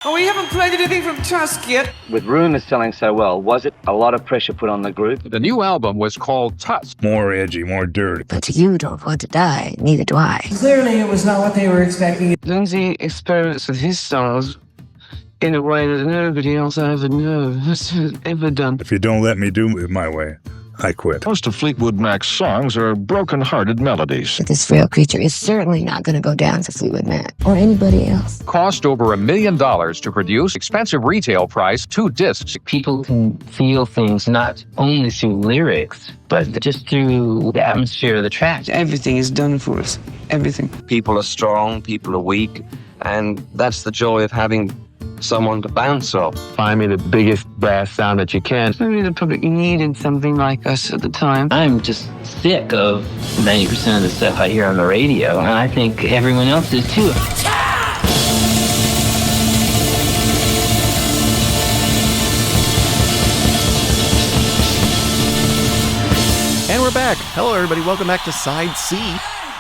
Oh, we haven't played anything from Tusk yet. With Rumours selling so well, was it a lot of pressure put on the group? The new album was called Tusk. More edgy, more dirty. But you don't want to die, neither do I. Clearly, it was not what they were expecting. Lindsay experiments with his styles in a way that nobody else ever has ever done. If you don't let me do it my way, I quit. Most of Fleetwood Mac's songs are broken-hearted melodies. But this frail creature is certainly not going to go down to Fleetwood Mac or anybody else. Cost over $1 million to produce. Expensive retail price, 2 discs. People can feel things not only through lyrics, but just through the atmosphere of the track. Everything is done for us. Everything. People are strong, people are weak, and that's the joy of having someone to bounce off. Find me the biggest brass sound that you can. Maybe the public needed something like us at the time. I'm just sick of 90% of the stuff I hear on the radio, and I think everyone else is too. And we're back. Hello, everybody. Welcome back to Side C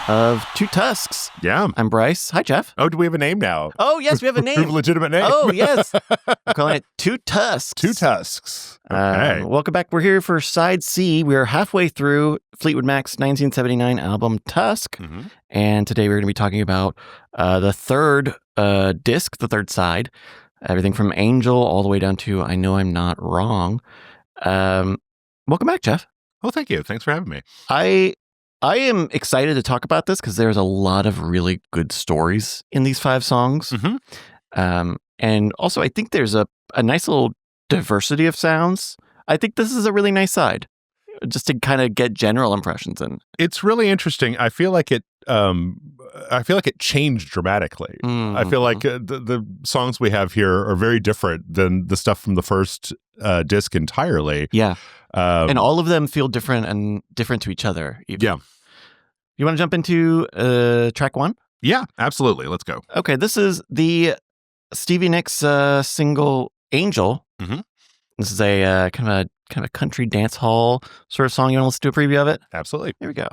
of Two Tusks. Yeah. I'm Bryce. Hi, Jeff. Oh, do we have a name now? Oh, yes, we have a name. Legitimate name. Oh, yes. I'm calling it Two Tusks. Two Tusks. Okay. Welcome back. We're here for Side C. We're halfway through Fleetwood Mac's 1979 album Tusk. Mm-hmm. And today we're going to be talking about the third disc, the third side. Everything from Angel all the way down to I Know I'm Not Wrong. Welcome back, Jeff. Oh, thank you. Thanks for having me. I am excited to talk about this because there's a lot of really good stories in these 5 songs. Mm-hmm. And also, I think there's a nice little diversity of sounds. I think this is a really nice side, just to kind of get general impressions in. It's really interesting. I feel like it changed dramatically. Mm-hmm. I feel like the songs we have here are very different than the stuff from the first disc entirely. Yeah. And all of them feel different and different to each other. Even. Yeah. You want to jump into track 1? Yeah, absolutely. Let's go. Okay, this is the Stevie Nicks single Angel. Mm-hmm. This is a kind of a country dance hall sort of song. You want to listen to a preview of it? Absolutely. Here we go.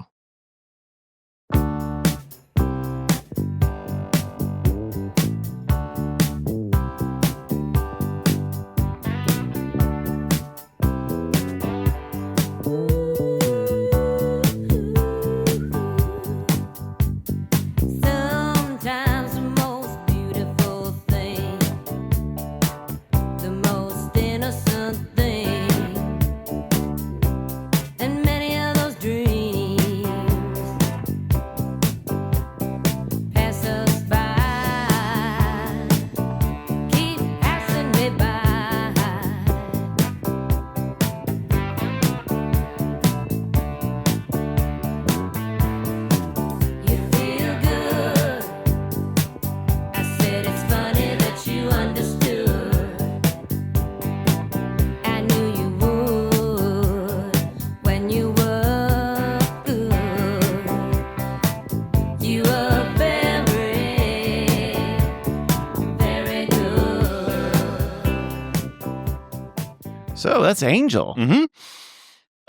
So that's Angel. Mm-hmm.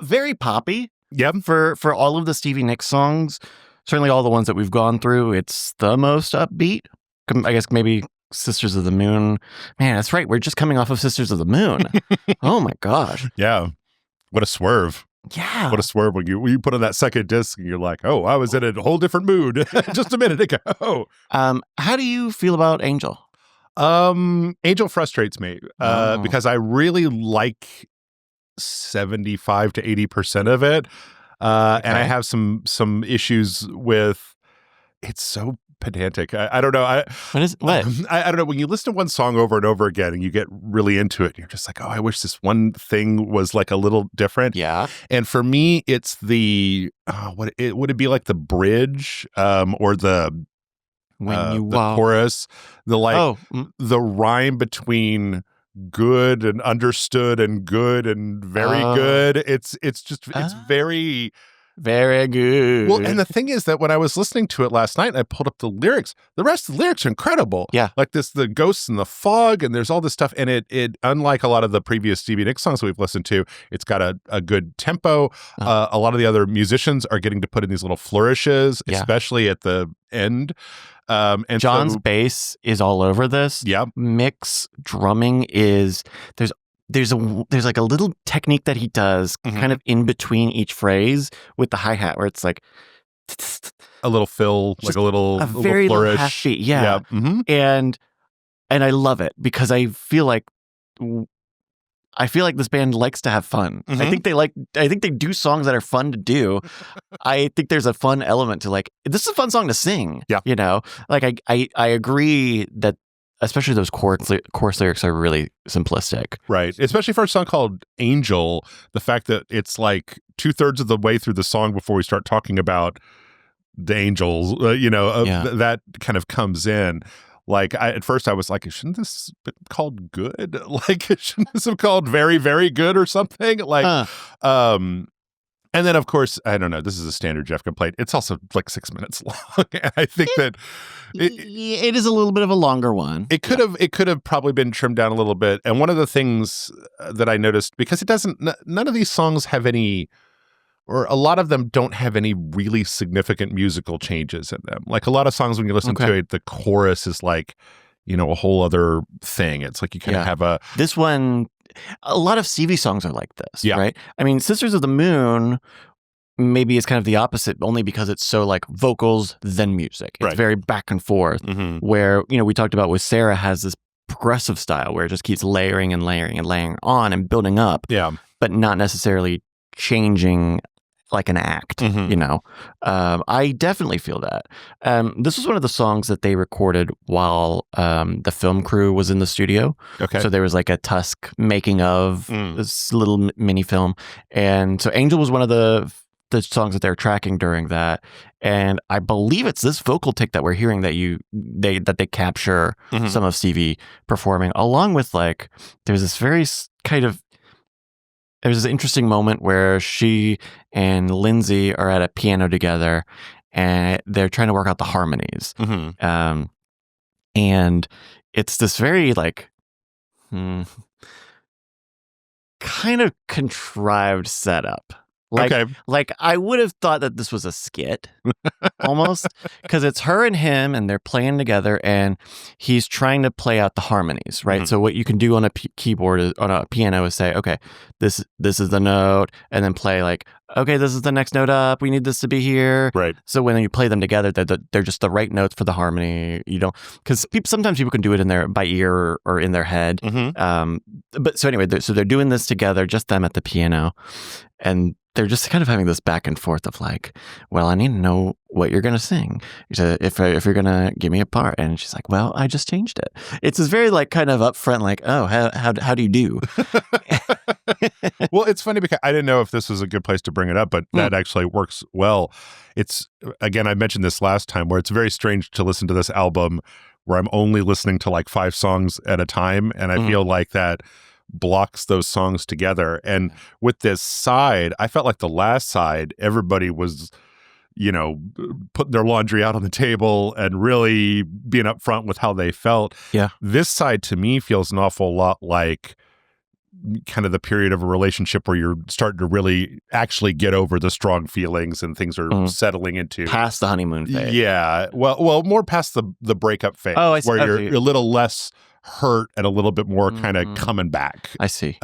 Very poppy. Yep. For all of the Stevie Nicks songs, certainly all the ones that we've gone through, it's the most upbeat. I guess maybe Sisters of the Moon. Man, that's right. We're just coming off of Sisters of the Moon. Oh my gosh. Yeah. What a swerve. Yeah. What a swerve when you put on that second disc and you're like, oh, I was in a whole different mood just a minute ago. How do you feel about Angel? Angel frustrates me because I really like 75 to 80% of it. And I have some issues with it's so pedantic. I don't know. What? I don't know. When you listen to one song over and over again and you get really into it, you're just like, oh, I wish this one thing was like a little different. Yeah. And for me, it's the would it be like the bridge or the chorus, the rhyme between good and understood and good and very good. It's very good. Well, and the thing is that when I was listening to it last night and I pulled up the lyrics, the rest of the lyrics are incredible. Yeah. Like the ghosts and the fog, and there's all this stuff. And it unlike a lot of the previous Stevie Nicks songs that we've listened to, it's got a good tempo. A lot of the other musicians are getting to put in these little flourishes, especially at the end. And John's bass is all over this. Yep. Mick's drumming is there's like a little technique that he does kind of in between each phrase with the hi-hat where it's like a little fill, like a little very flourish. little half beat. Yeah. Mm-hmm. And I love it because I feel like this band likes to have fun. Mm-hmm. I think they do songs that are fun to do. I think there's a fun element to like, this is a fun song to sing. Yeah. You know, like I agree that especially those chorus lyrics are really simplistic. Right. Especially for a song called Angel, the fact that it's like 2/3 of the way through the song before we start talking about the angels, that kind of comes in. Like at first I was like, shouldn't this be called good? Like, shouldn't this have called very, very good or something? Like, and then of course, I don't know, this is a standard Jeff complaint. It's also like 6 minutes long. And I think that it is a little bit of a longer one. It could have probably been trimmed down a little bit. And one of the things that I noticed, because none of these songs have any, or a lot of them don't have any really significant musical changes in them. Like a lot of songs, when you listen to it, the chorus is like, a whole other thing. It's like you kind of have this one, a lot of CV songs are like this, right? I mean, Sisters of the Moon maybe is kind of the opposite, only because it's so like vocals, then music. It's very back and forth, where, we talked about with Sarah has this progressive style where it just keeps layering and layering and layering on and building up, but not necessarily changing like an act, I definitely feel that. This was one of the songs that they recorded while the film crew was in the studio. Okay. So there was like a Tusk making of this little mini film. And so Angel was one of the songs that they're tracking during that. And I believe it's this vocal take that we're hearing that they capture some of Stevie performing, along with like, there's this very kind of, there's this interesting moment where she and Lindsay are at a piano together and they're trying to work out the harmonies. And it's this very like kind of contrived setup. Like I would have thought that this was a skit almost, because it's her and him and they're playing together and he's trying to play out the harmonies, right? So what you can do on a keyboard on a piano is say, okay, this is the note, and then play like, okay, this is the next note up. We need this to be here. Right. So when you play them together, they're just the right notes for the harmony. You don't, because sometimes people can do it by ear or in their head. But so anyway, so they're doing this together, just them at the piano, and they're just kind of having this back and forth of like, well, I need to know what you're going to sing. If you're going to give me a part. And she's like, well, I just changed it. It's this very like kind of upfront, like, oh, how do you do? Well, it's funny because I didn't know if this was a good place to bring it up, but that actually works well. It's, again, I mentioned this last time, where it's very strange to listen to this album where I'm only listening to like 5 songs at a time. And I feel like that blocks those songs together. And with this side, I felt like the last side, everybody was, putting their laundry out on the table and really being upfront with how they felt. Yeah. This side to me feels an awful lot like kind of the period of a relationship where you're starting to really actually get over the strong feelings and things are settling into past the honeymoon phase. Yeah. Well, more past the breakup phase, where you're a little less hurt and a little bit more kind of coming back. I see.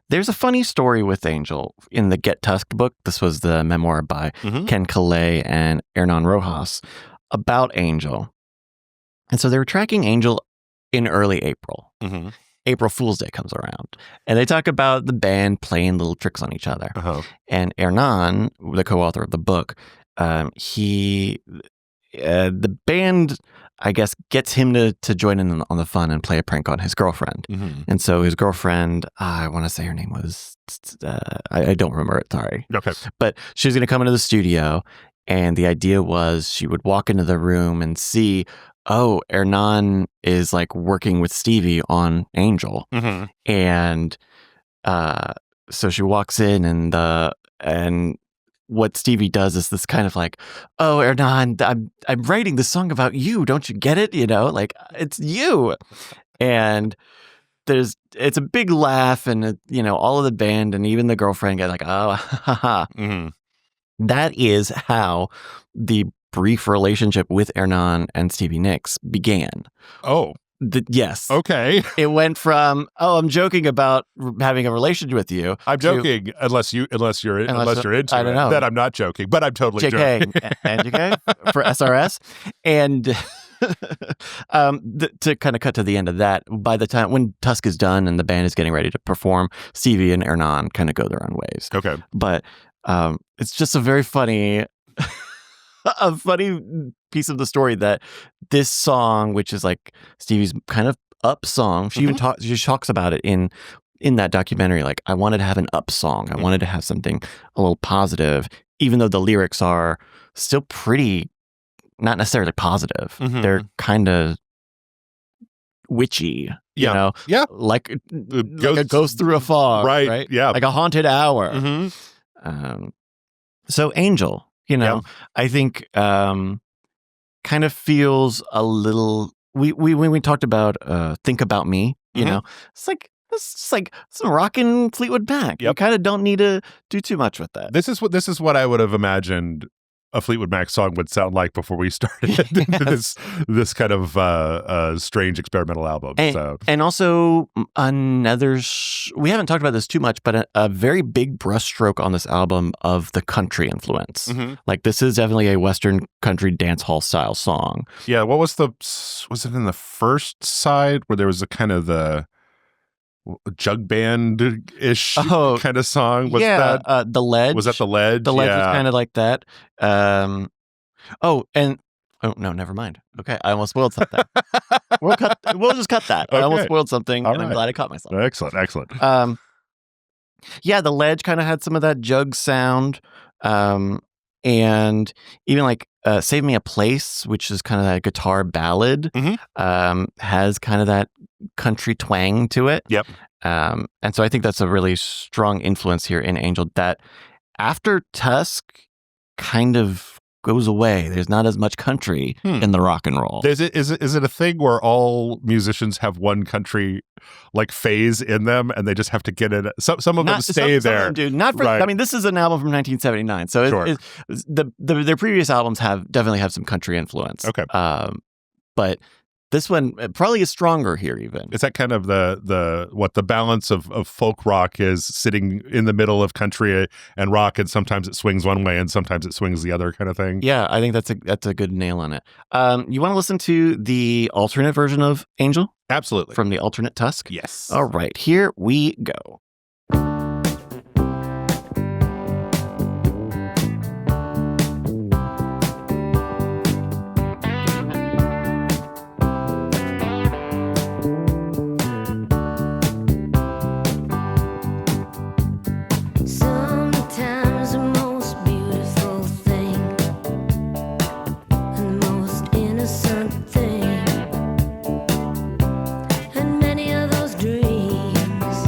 There's a funny story with Angel in the Get Tusk book. This was the memoir by Ken Calais and Hernan Rojas about Angel. And so they were tracking Angel in early April. April Fool's Day comes around, and they talk about the band playing little tricks on each other. And Hernan, the co-author of the book, the band, I guess, gets him to join in on the fun and play a prank on his girlfriend. And so his girlfriend, I want to say her name was, I don't remember it, sorry. Okay. But she was going to come into the studio, and the idea was she would walk into the room and see, oh, Hernan is like working with Stevie on Angel. And so she walks in and what Stevie does is this kind of like, oh, Hernan, I'm writing this song about you. Don't you get it? Like it's you. And it's a big laugh, and all of the band and even the girlfriend get like, oh, ha ha. That is how the brief relationship with Hernan and Stevie Nicks began. Oh. Yes. Okay. It went from, I'm joking about having a relationship with you. I'm joking unless you're into I don't know. Then I'm not joking, but I'm totally JK joking. and JK for SRS. And to kind of cut to the end of that, by the time when Tusk is done and the band is getting ready to perform, Stevie and Hernan kind of go their own ways. Okay. But it's just a very funny piece of the story that this song, which is like Stevie's kind of up song, she even talks about it in that documentary. Like, I wanted to have an up song. I wanted to have something a little positive, even though the lyrics are still pretty, not necessarily positive. They're kind of witchy, you know? Yeah. Like a ghost through a fog. Right? Yeah. Like a haunted hour. So Angel, I think kind of feels a little. When we talked about Think About Me, it's like some rockin' Fleetwood Mac. You kind of don't need to do too much with that. This is what I would have imagined a Fleetwood Mac song would sound like before we started this kind of strange experimental album. And also we haven't talked about this too much, but a very big brushstroke on this album of the country influence. Like, this is definitely a Western country dance hall style song. Yeah. What was it in the first side where there was a kind of the jug band-ish kind of song? Was that The Ledge? Was that The Ledge? The Ledge was kind of like that. No, never mind. Okay, I almost spoiled something. We'll just cut that. Okay. I almost spoiled something, and I'm glad I caught myself. Excellent. The Ledge kind of had some of that jug sound, and even like Save Me a Place, which is kind of that guitar ballad, has kind of that country twang to it. Yep. And so I think that's a really strong influence here in Angel, that after Tusk kind of goes away, there's not as much country in the rock and roll. Is it a thing where all musicians have one country like phase in them and they just have to get in? Some of them stay there. Some of them do. Not for. Right. I mean, this is an album from 1979, so their previous albums definitely have some country influence. Okay, but this one probably is stronger here even. Is that kind of the balance of folk rock is, sitting in the middle of country and rock, and sometimes it swings one way and sometimes it swings the other kind of thing? Yeah, I think that's a good nail on it. You want to listen to the alternate version of Angel? Absolutely. From the Alternate Tusk? Yes. All right, here we go. And many of those dreams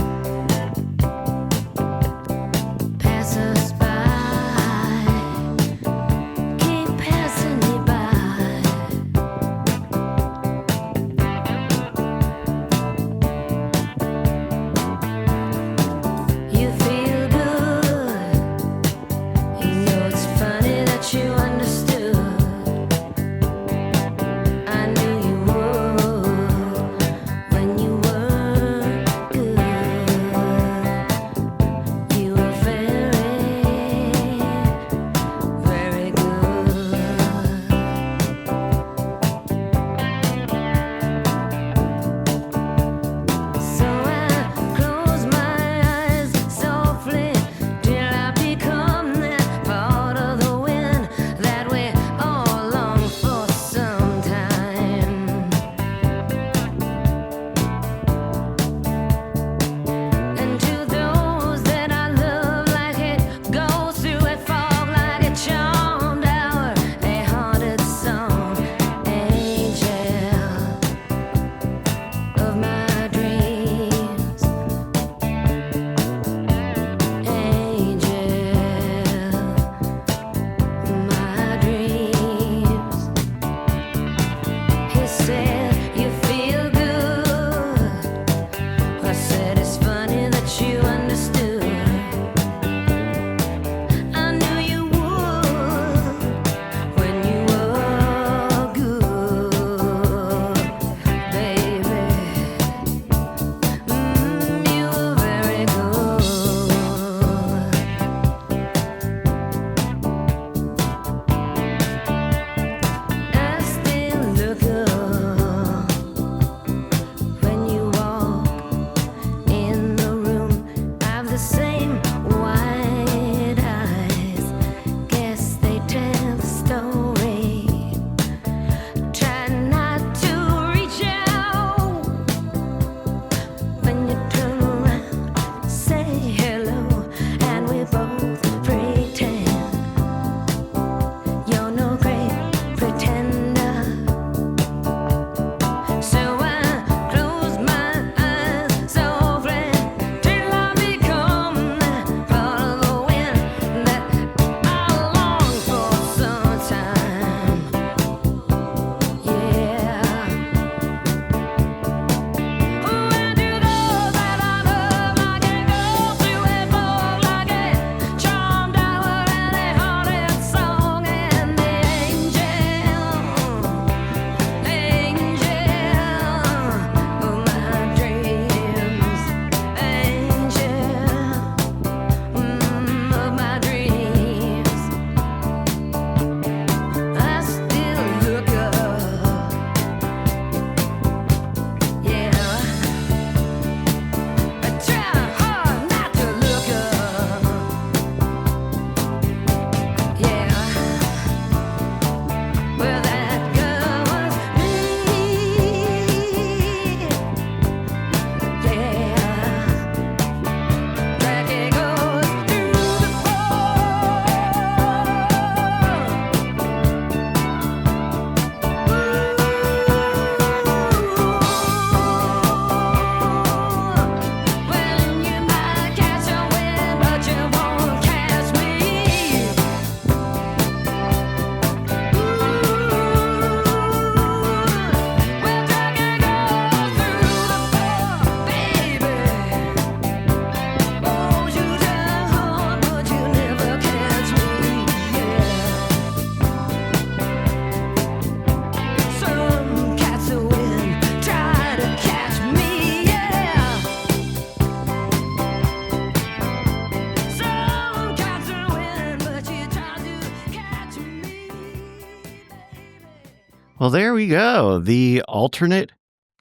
Well, there we go. The alternate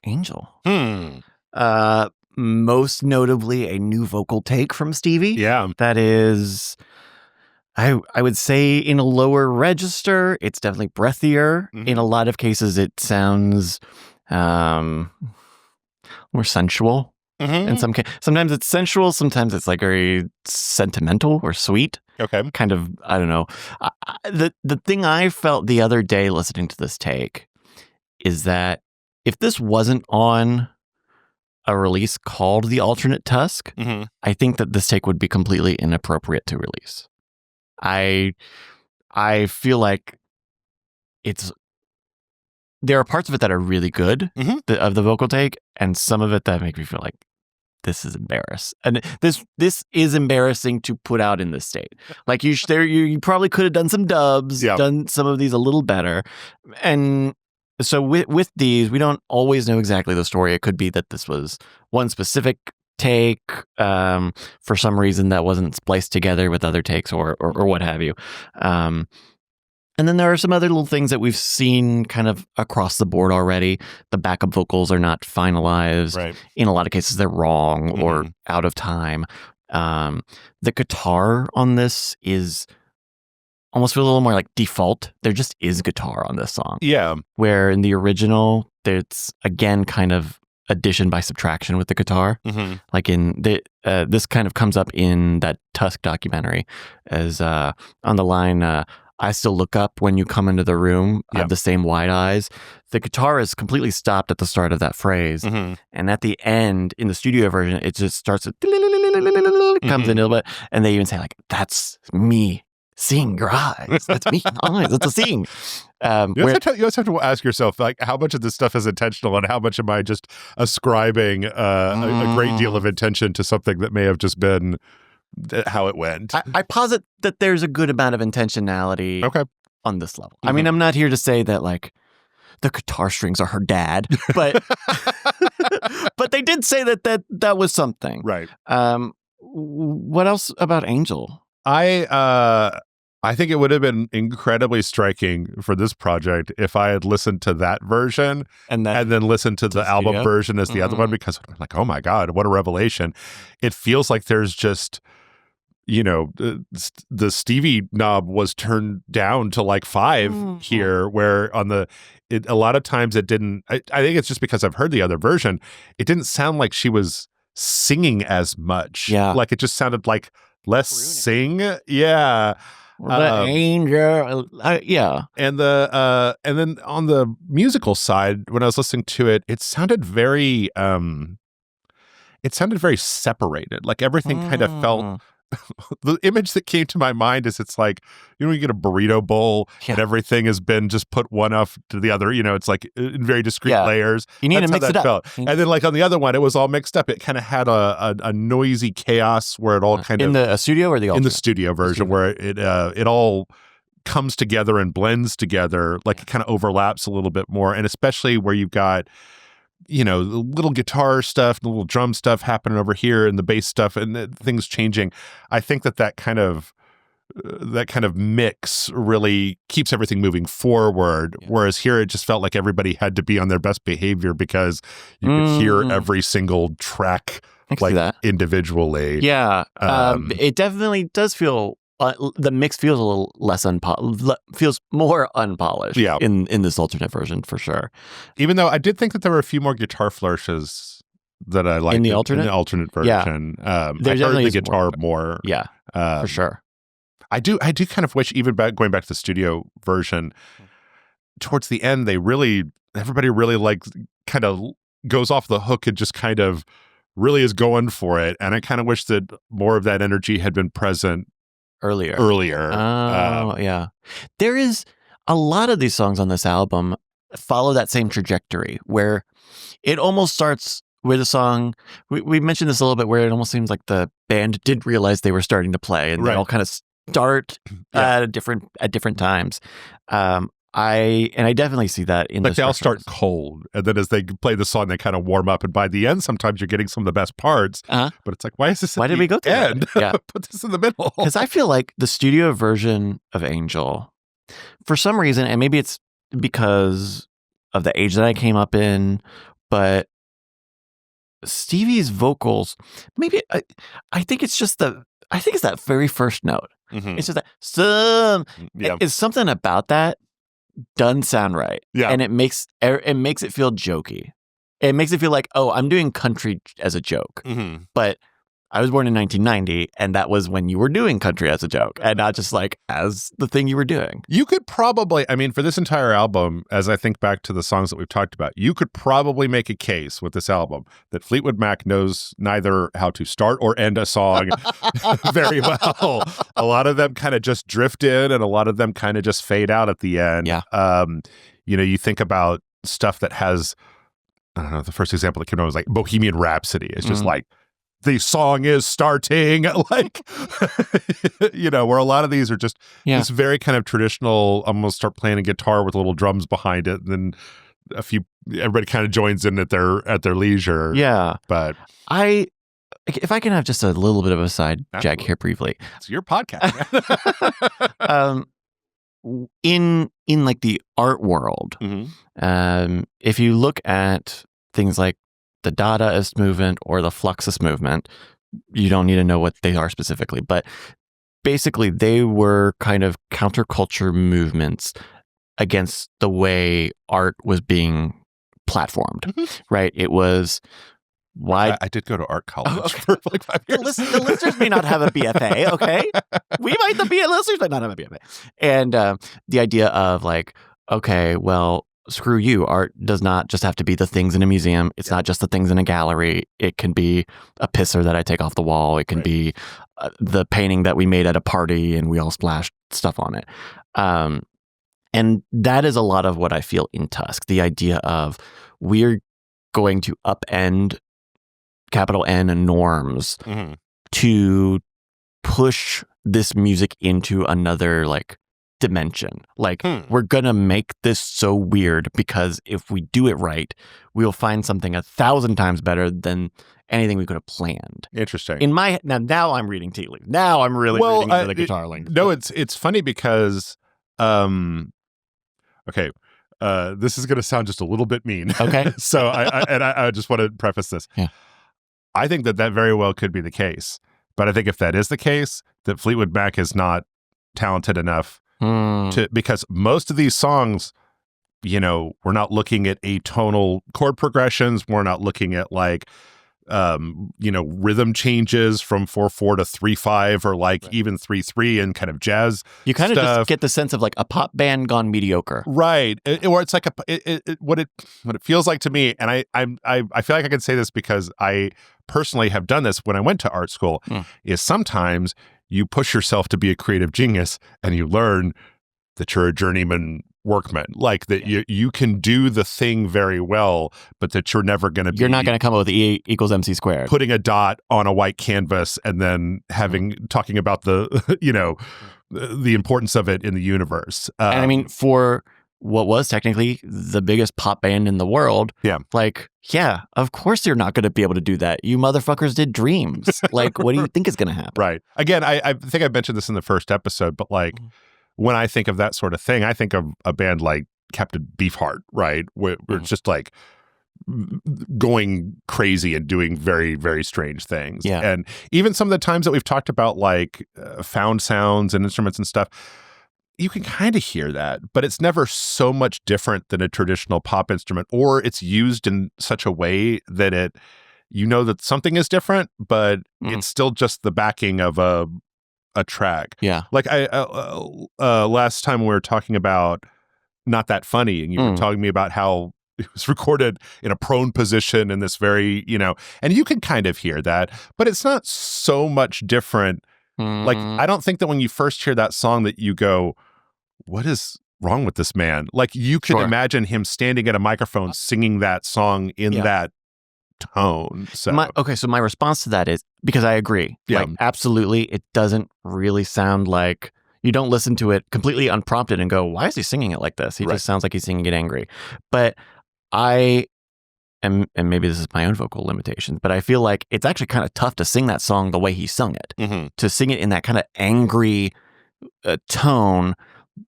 Angel. Most notably, a new vocal take from Stevie. Yeah. That is, I would say, in a lower register. It's definitely breathier. Mhm. In a lot of cases, it sounds more sensual. Mhm. In some cases, sometimes it's sensual. Sometimes it's like very sentimental or sweet. Okay. Kind of, I don't know. The thing I felt the other day listening to this take is that if this wasn't on a release called The Alternate Tusk, Mhm. I think that this take would be completely inappropriate to release. I feel like there are parts of it that are really good, Mhm. of the vocal take, and some of it that make me feel like this is embarrassing. And this is embarrassing to put out in this state. Like you probably could have done some dubs, done some of these a little better. And so with these, we don't always know exactly the story. It could be that this was one specific take for some reason that wasn't spliced together with other takes or what have you. And then there are some other little things that we've seen kind of across the board already. The backup vocals are not finalized. Right. In a lot of cases, they're wrong or out of time. The guitar on this is almost feel a little more like default. There just is guitar on this song. Yeah. Where in the original, there's again kind of addition by subtraction with the guitar. Mhm. Like in this kind of comes up in that Tusk documentary as on the line, I still look up when you come into the room. I have the same wide eyes. The guitar is completely stopped at the start of that phrase. Mhm. And at the end, in the studio version, it just starts to comes in a little bit. And they even say like, that's me seeing your eyes. That's me eyes. That's a seeing. You also have to ask yourself, like, how much of this stuff is intentional and how much am I just ascribing a great deal of intention to something that may have just been how it went. I posit that there's a good amount of intentionality on this level. I mean, I'm not here to say that like the guitar strings are her dad, but but they did say that was something. Right. What else about Angel? I think it would have been incredibly striking for this project if I had listened to that version and then listened to the album version as the other one, because I'm like, oh my God, what a revelation. It feels like there's just, the Stevie knob was turned down to like 5 here, where on a lot of times it didn't, I think it's just because I've heard the other version, it didn't sound like she was singing as much. Yeah. Like it just sounded like less sing. Yeah. The angel, yeah, and then on the musical side, when I was listening to it, it sounded very separated. Like everything kind of felt. The image that came to my mind is it's like, you get a burrito bowl and everything has been just put one off to the other, it's like in very discrete layers. You need to mix it up. And then like on the other one, it was all mixed up. It kind of had a noisy chaos where it all kind of... In the studio or the alternate? In the studio version where it all comes together and blends together, like it kind of overlaps a little bit more. And especially where you've got the little guitar stuff, the little drum stuff happening over here and the bass stuff and things changing. I think that kind of mix really keeps everything moving forward. Yeah. Whereas here, it just felt like everybody had to be on their best behavior because you could hear every single track like individually. Yeah. It definitely does feel the mix feels a little less feels more unpolished in this alternate version for sure. Even though I did think that there were a few more guitar flourishes that I liked in the alternate version. I heard the guitar more. Yeah, for sure. I do kind of wish, even going back to the studio version, towards the end, everybody really like kind of goes off the hook and just kind of really is going for it. And I kind of wish that more of that energy had been present earlier. Oh, yeah. There is a lot of these songs on this album follow that same trajectory where it almost starts with a song. We mentioned this a little bit where it almost seems like the band didn't realize they were starting to play and they all kind of start at different times. I definitely see that in like they all start cold, and then as they play the song, they kind of warm up, and by the end, sometimes you're getting some of the best parts. But it's like, why is this? Why did we go to end? Yeah, put this in the middle. Because I feel like the studio version of Angel, for some reason, and maybe it's because of the age that I came up in, but Stevie's vocals, maybe I think it's just that very first note. It's just that it's something about that doesn't sound right. Yeah. And it makes it feel jokey. It makes it feel like, oh, I'm doing country as a joke. But I was born in 1990, and that was when you were doing country as a joke, and not just like as the thing you were doing. You could probably, I mean, for this entire album, as I think back to the songs that we've talked about, you could probably make a case with this album that Fleetwood Mac knows neither how to start or end a song very well. A lot of them kind of just drift in, and a lot of them kind of just fade out at the end. Yeah. You think about stuff that has, I don't know, the first example that came out was like Bohemian Rhapsody. It's just like, the song is starting, like, where a lot of these are just this very kind of traditional, almost start playing a guitar with little drums behind it, and then everybody kind of joins in at their leisure. Yeah. But if I can have just a little bit of a side jag here briefly. It's your podcast. In like the art world, if you look at things like the Dadaist movement or the Fluxus movement, you don't need to know what they are specifically, but basically they were kind of counterculture movements against the way art was being platformed, right? It was why I did go to art college for like 5 years. The listeners may not have a BFA, okay? The listeners might not have a BFA. And the idea of like, okay, well, screw you. Art does not just have to be the things in a museum. It's not just the things in a gallery. It can be a pisser that I take off the wall. It can be the painting that we made at a party and we all splashed stuff on it. And that is a lot of what I feel in Tusk. The idea of we're going to upend capital N and norms to push this music into another like dimension. Like we're gonna make this so weird because if we do it right, we'll find something 1,000 times better than anything we could have planned. Interesting. In my now I'm reading tea leaves. Now I'm really reading into the guitar length. No, it's funny because okay, this is gonna sound just a little bit mean. Okay. So I just want to preface this. Yeah. I think that very well could be the case, but I think if that is the case, that Fleetwood Mac is not talented enough because most of these songs, we're not looking at atonal chord progressions. We're not looking at like, rhythm changes from 4/4 to 3/5 or like even 3/3 and kind of jazz. You kind of just get the sense of like a pop band gone mediocre, right? Or it's like what it feels like to me. And I feel like I can say this because I personally have done this when I went to art school. Is sometimes you push yourself to be a creative genius and you learn that you're a journeyman workman, like that you can do the thing very well, but that you're never going to be. You're not going to come up with E equals MC squared. Putting a dot on a white canvas and then talking about the, the importance of it in the universe. And I mean, for what was technically the biggest pop band in the world. Yeah. Like, yeah, of course you're not going to be able to do that. You motherfuckers did Dreams. Like, what do you think is going to happen? Right. Again, I think I mentioned this in the first episode, but like when I think of that sort of thing, I think of a band like Captain Beefheart, right? Where it's just like going crazy and doing very, very strange things. Yeah. And even some of the times that we've talked about like found sounds and instruments and stuff, you can kind of hear that, but it's never so much different than a traditional pop instrument, or it's used in such a way that that something is different, but it's still just the backing of a track. Yeah. Like last time we were talking about Not That Funny, and you were talking to me about how it was recorded in a prone position in this very, and you can kind of hear that, but it's not so much different. Like, I don't think that when you first hear that song that you go, what is wrong with this man? Like, you can imagine him standing at a microphone singing that song in that tone. So my response to that is, because I agree. Yeah. Like, absolutely, it doesn't really sound like, you don't listen to it completely unprompted and go, why is he singing it like this? He just sounds like he's singing it angry. But and maybe this is my own vocal limitations, but I feel like it's actually kind of tough to sing that song the way he sung it. To sing it in that kind of angry tone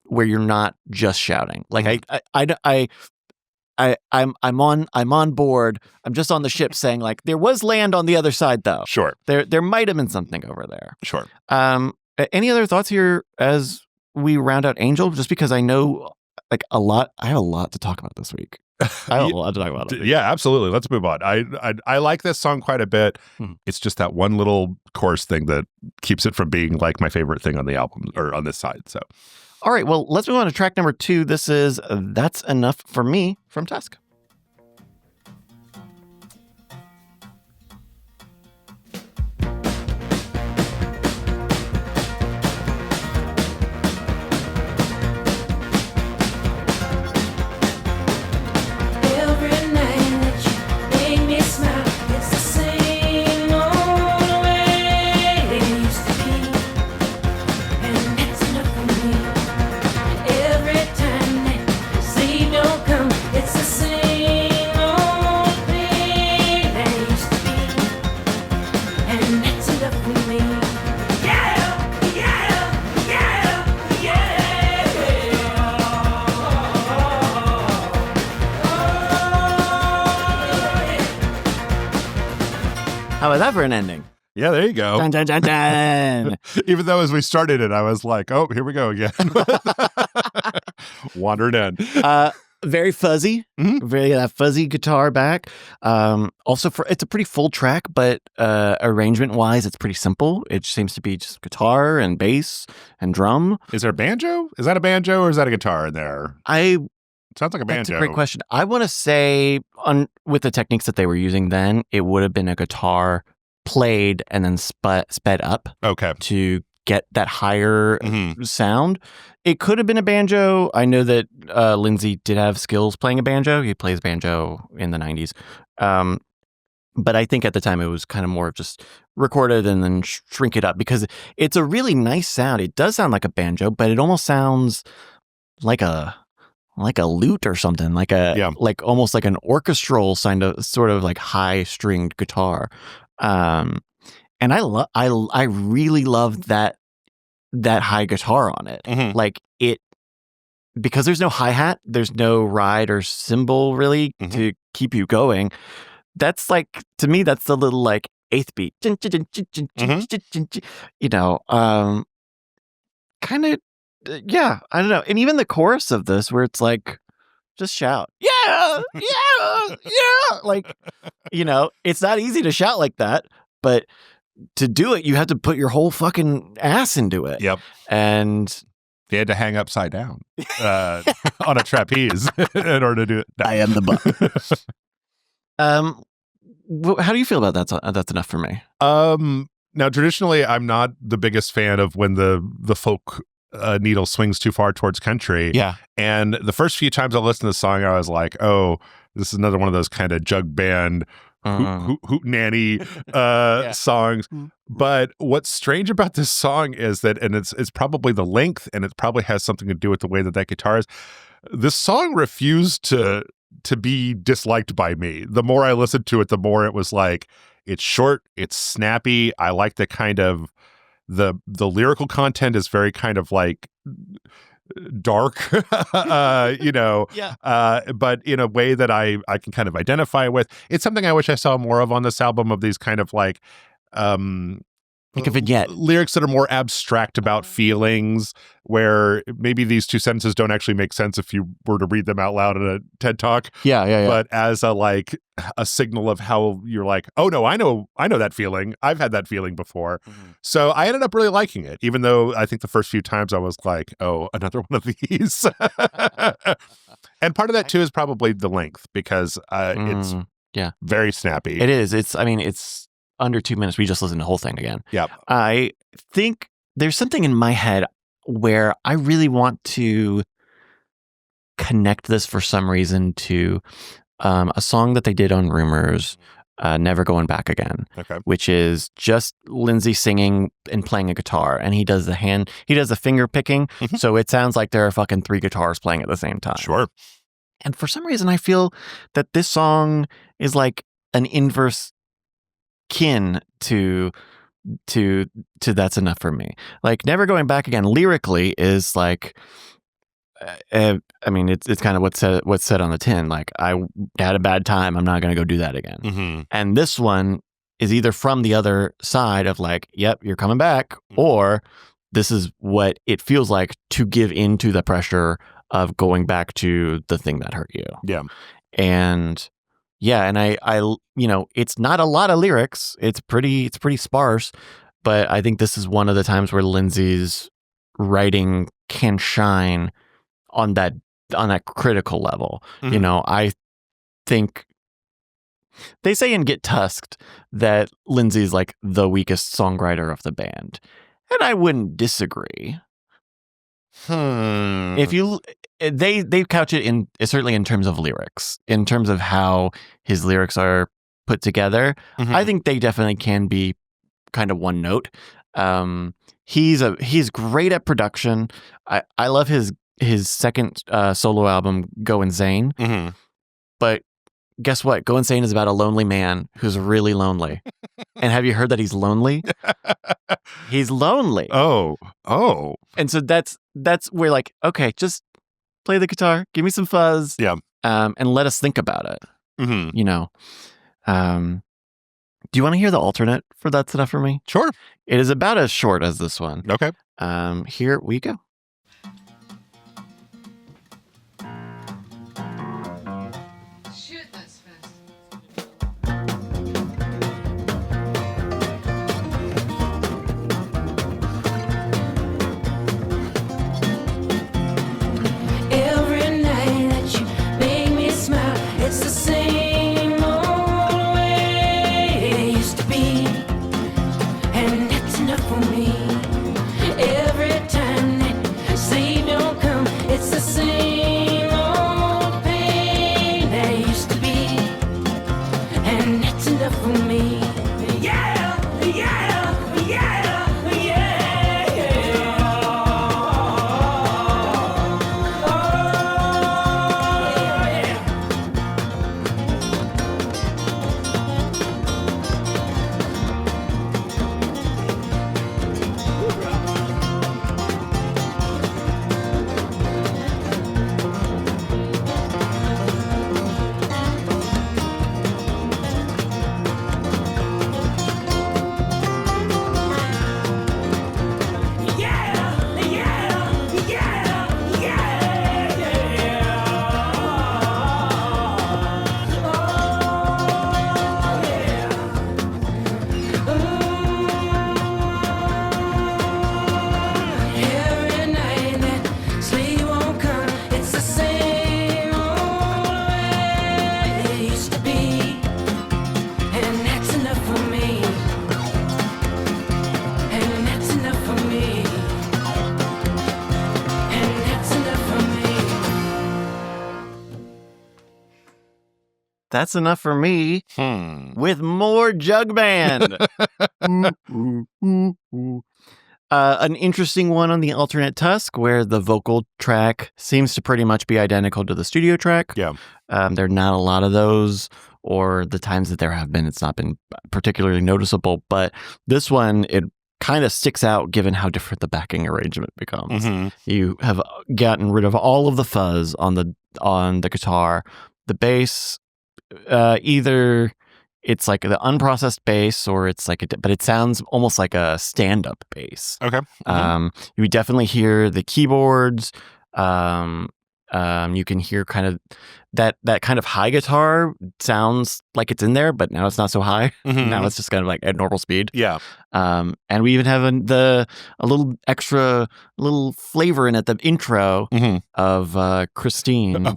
where you're not just shouting. Like I I'm on board. I'm just on the ship saying like there was land on the other side though. Sure. There might have been something over there. Sure. Any other thoughts here as we round out Angel? Just because I know like I have a lot to talk about this week. I have a lot to talk about. Yeah, absolutely. Let's move on. I like this song quite a bit. It's just that one little chorus thing that keeps it from being like my favorite thing on the album or on this side. So, all right. Well, let's move on to track number 2. This is That's Enough for Me from Tusk. How about that for an ending? Yeah, there you go. Dun, dun, dun, dun. Even though as we started it, I was like, oh, here we go again. Wandered in. Very fuzzy, very fuzzy guitar back. Also, it's a pretty full track, but arrangement wise, it's pretty simple. It seems to be just guitar and bass and drum. Is there a banjo? Is that a banjo or is that a guitar in there? Sounds like a banjo. That's a great question. I want to say, with the techniques that they were using then, it would have been a guitar played and then sped up. Okay. To get that higher sound. It could have been a banjo. I know that Lindsay did have skills playing a banjo. He plays banjo in the 90s. But I think at the time it was kind of more of just recorded and then shrink it up because it's a really nice sound. It does sound like a banjo, but it almost sounds like a lute or something, like almost like an orchestral sort of like high stringed guitar. And I really love that high guitar on it. Like because there's no hi-hat, there's no ride or cymbal really to keep you going. That's like, to me, that's the little like eighth beat. You know, kind of, yeah, I don't know. And even the chorus of this where it's like, just shout. Yeah. Like, you know, it's not easy to shout like that, but to do it, you have to put your whole fucking ass into it. Yep. And they had to hang upside down on a trapeze in order to do it. No. I am the butt. How do you feel about that? That's enough for me. Now, traditionally, I'm not the biggest fan of when the folk needle swings too far towards country. Yeah. And the first few times I listened to the song, I was like, oh, this is another one of those kind of jug band hoot nanny songs. But what's strange about this song is that, and it's probably the length, and it probably has something to do with the way that guitar is. This song refused to be disliked by me. The more I listened to it, the more it was like, it's short, it's snappy. I like the kind of the lyrical content is very kind of like dark, you know, but in a way that I can kind of identify with. It's something I wish I saw more of on this album, of these kind of like think of it yet. Lyrics that are more abstract about feelings, where maybe these two sentences don't actually make sense if you were to read them out loud in a TED Talk. Yeah. But as a signal of how you're like, oh no, I know that feeling. I've had that feeling before. So I ended up really liking it, even though I think the first few times I was like, oh, another one of these. And part of that too is probably the length, because it's very snappy. It is. It's under 2 minutes. We just listened to the whole thing again. Yeah. I think there's something in my head where I really want to connect this for some reason to a song that they did on Rumors, Never Going Back Again, which is just Lindsay singing and playing a guitar, and he does the finger picking, so it sounds like there are fucking 3 guitars playing at the same time. Sure. And for some reason, I feel that this song is like an inverse kin to That's Enough for Me. Like, Never Going Back Again lyrically is like I mean, it's kind of what's said on the tin. Like, I had a bad time. I'm not going to go do that again. Mm-hmm. And this one is either from the other side of like, yep, you're coming back, or this is what it feels like to give into the pressure of going back to the thing that hurt you. Yeah. And yeah, and I it's not a lot of lyrics. It's pretty sparse, but I think this is one of the times where Lindsay's writing can shine on that critical level. Mm-hmm. I think they say in Get Tusked that Lindsay's like the weakest songwriter of the band. And I wouldn't disagree. If you, they couch it in certainly in terms of lyrics, in terms of how his lyrics are put together. Mm-hmm. I think they definitely can be kind of one note. He's great at production. I love his second solo album, Go Insane. Mm-hmm. But guess what? Go Insane is about a lonely man who's really lonely. And have you heard that he's lonely? He's lonely. Oh. And so that's where, like, okay, just play the guitar, give me some fuzz, Yeah. And let us think about it. Mm-hmm. Do you want to hear the alternate for That's Enough for Me? Sure. It is about as short as this one. Okay. Here we go. Shoot, that's fast. Every night that you make me smile, it's the same old way it used to be, and that's enough for me. Every time that sleep don't come, it's the same old pain that used to be, and that's enough for me. Yeah, yeah, yeah, yeah, yeah. Every night that sleep won't come, it's the same old way it used to be, and that's enough for me, and that's enough for me, and that's enough for me. That's Enough for Me with more jug band. An interesting one on the Alternate Tusk, where the vocal track seems to pretty much be identical to the studio track. Yeah. There are not a lot of those, or the times that there have been, it's not been particularly noticeable. But this one, it kind of sticks out given how different the backing arrangement becomes. Mm-hmm. You have gotten rid of all of the fuzz on the guitar. The bass, either it's like the unprocessed bass, or it's like but it sounds almost like a stand-up bass. Okay. You definitely hear the keyboards. You can hear kind of that kind of high guitar sounds like it's in there, but now it's not so high. Mhm. Now it's just kind of like at normal speed. Yeah. And we even have a little extra little flavor in it, the intro Mhm. of Christine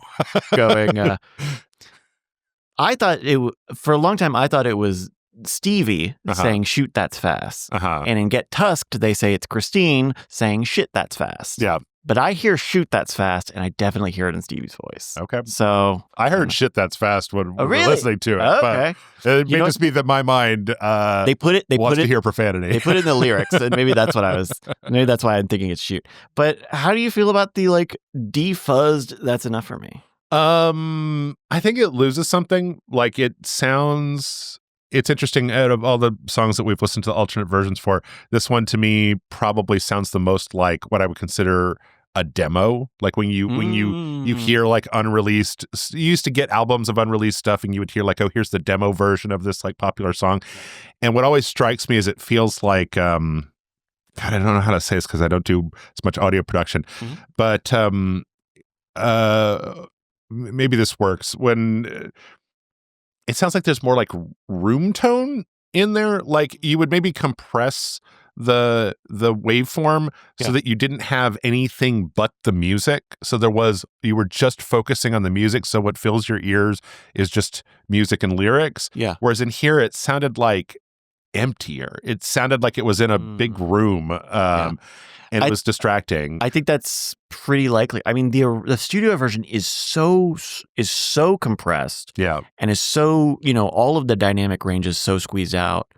going. I thought for a long time, I thought it was Stevie saying "shoot, that's fast," and in Get Tusked they say it's Christine saying "shit, that's fast." Yeah. But I hear "shoot, that's fast," and I definitely hear it in Stevie's voice. Okay. So I heard "shit, that's fast" when we were really? listening to it. Okay. But it may just be that my mind they put it to hear profanity. They put it in the lyrics, and maybe that's maybe that's why I'm thinking it's "shoot." But how do you feel about the like defuzzed "That's Enough for Me"? I think it loses something. Like it's interesting. Out of all the songs that we've listened to the alternate versions for, this one to me probably sounds the most like what I would consider a demo. Like when you hear like unreleased, you used to get albums of unreleased stuff and you would hear like, oh, here's the demo version of this like popular song. And what always strikes me is it feels like, God, I don't know how to say this because I don't do as much audio production, but maybe this works when it sounds like there's more like room tone in there. Like you would maybe compress the waveform so that you didn't have anything but the music. So you were just focusing on the music. So what fills your ears is just music and lyrics. Yeah. Whereas in here, it sounded like emptier. It sounded like it was in a big room. And it was distracting. I think that's pretty likely. I mean, the studio version is so compressed. Yeah. And is so, all of the dynamic range is so squeezed out.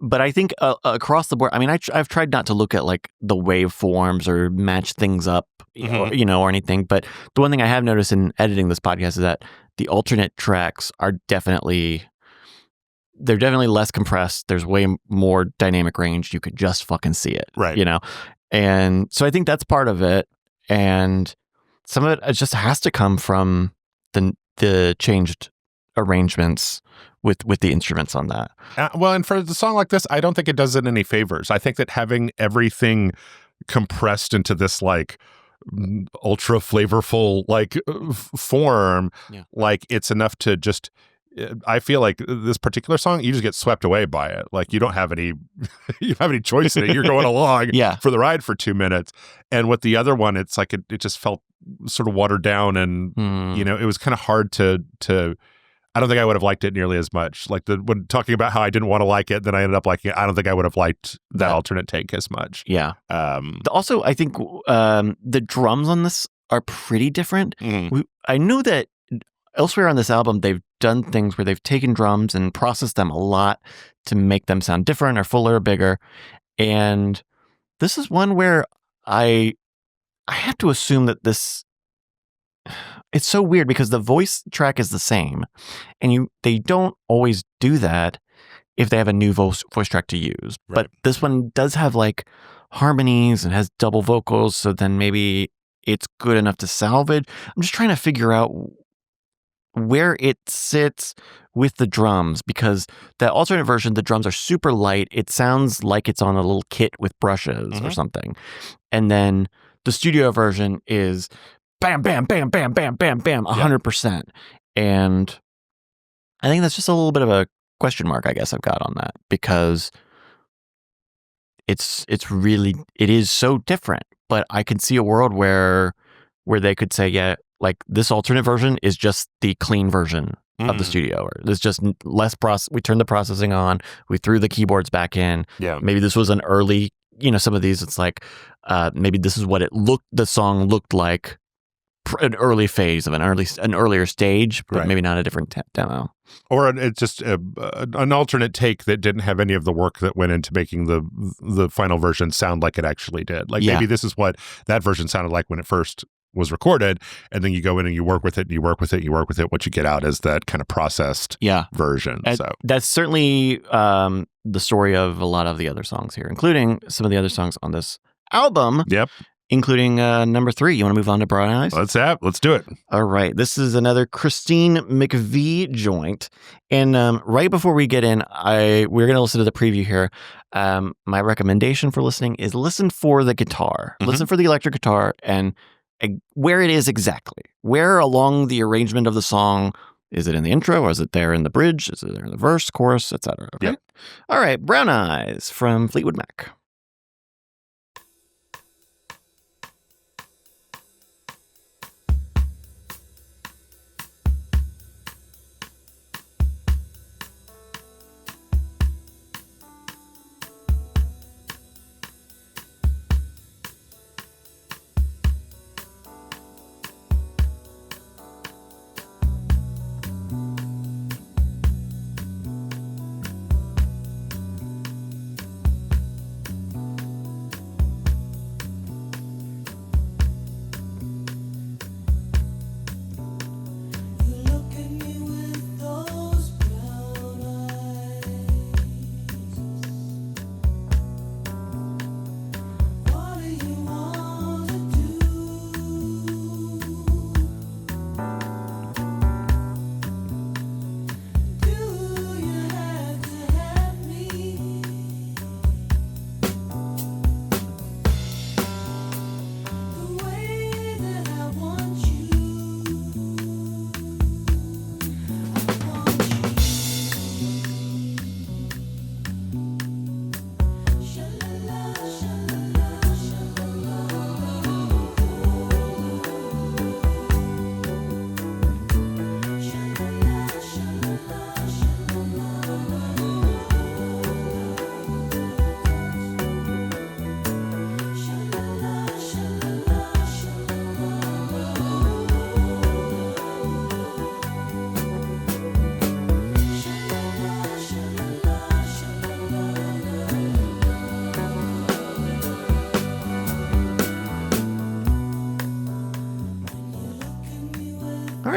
But I think across the board, I mean, I've tried not to look at like the waveforms or match things up, or anything. But the one thing I have noticed in editing this podcast is that the alternate tracks are definitely less compressed. There's way more dynamic range. You could just fucking see it, right? And so I think that's part of it. And some of it just has to come from the changed arrangements with the instruments on that. Well, and for the song like this, I don't think it does it any favors. I think that having everything compressed into this like ultra flavorful like form, like it's enough to just. I feel like this particular song, you just get swept away by it. Like you don't have any choice in it. You're going along for the ride for 2 minutes. And with the other one, it's like it just felt sort of watered down, and it was kind of hard to. I don't think I would have liked it nearly as much. Like when talking about how I didn't want to like it, then I ended up liking it. I don't think I would have liked that alternate take as much. Yeah. Also, I think the drums on this are pretty different. I know that elsewhere on this album, they've done things where they've taken drums and processed them a lot to make them sound different or fuller or bigger. And this is one where I have to assume that it's so weird because the voice track is the same, and they don't always do that if they have a new voice track to use. Right. But this one does have like harmonies and has double vocals, so then maybe it's good enough to salvage. I'm just trying to figure out where it sits with the drums, because the alternate version, the drums are super light. It sounds like it's on a little kit with brushes or something. And then the studio version is bam, bam, bam, bam, bam, bam, bam, 100%. And I think that's just a little bit of a question mark, I guess, I've got on that, because it is so different. But I can see a world where they could say, like this alternate version is just the clean version of the studio. Or there's just less we turned the processing on, we threw the keyboards back in. Yeah. Maybe this was an early, some of these, it's like, maybe this is what the song looked like an early phase of an earlier stage, but maybe not a different demo. Or it's just an alternate take that didn't have any of the work that went into making the final version sound like it actually did. Like maybe this is what that version sounded like when it first was recorded, and then you go in and you work with it, and you work with it, and you work with it. What you get out is that kind of processed version. So that's certainly the story of a lot of the other songs here, including some of the other songs on this album. Yep. Including number 3. You want to move on to Brown Eyes? Let's do it. All right. This is another Christine McVie joint. And right before we get in, we're going to listen to the preview here. My recommendation for listening is listen for the guitar. Listen for the electric guitar and where it is exactly. Where along the arrangement of the song, is it in the intro, or is it there in the bridge? Is it there in the verse, chorus, etc.? Okay. Yep. All right. Brown Eyes from Fleetwood Mac.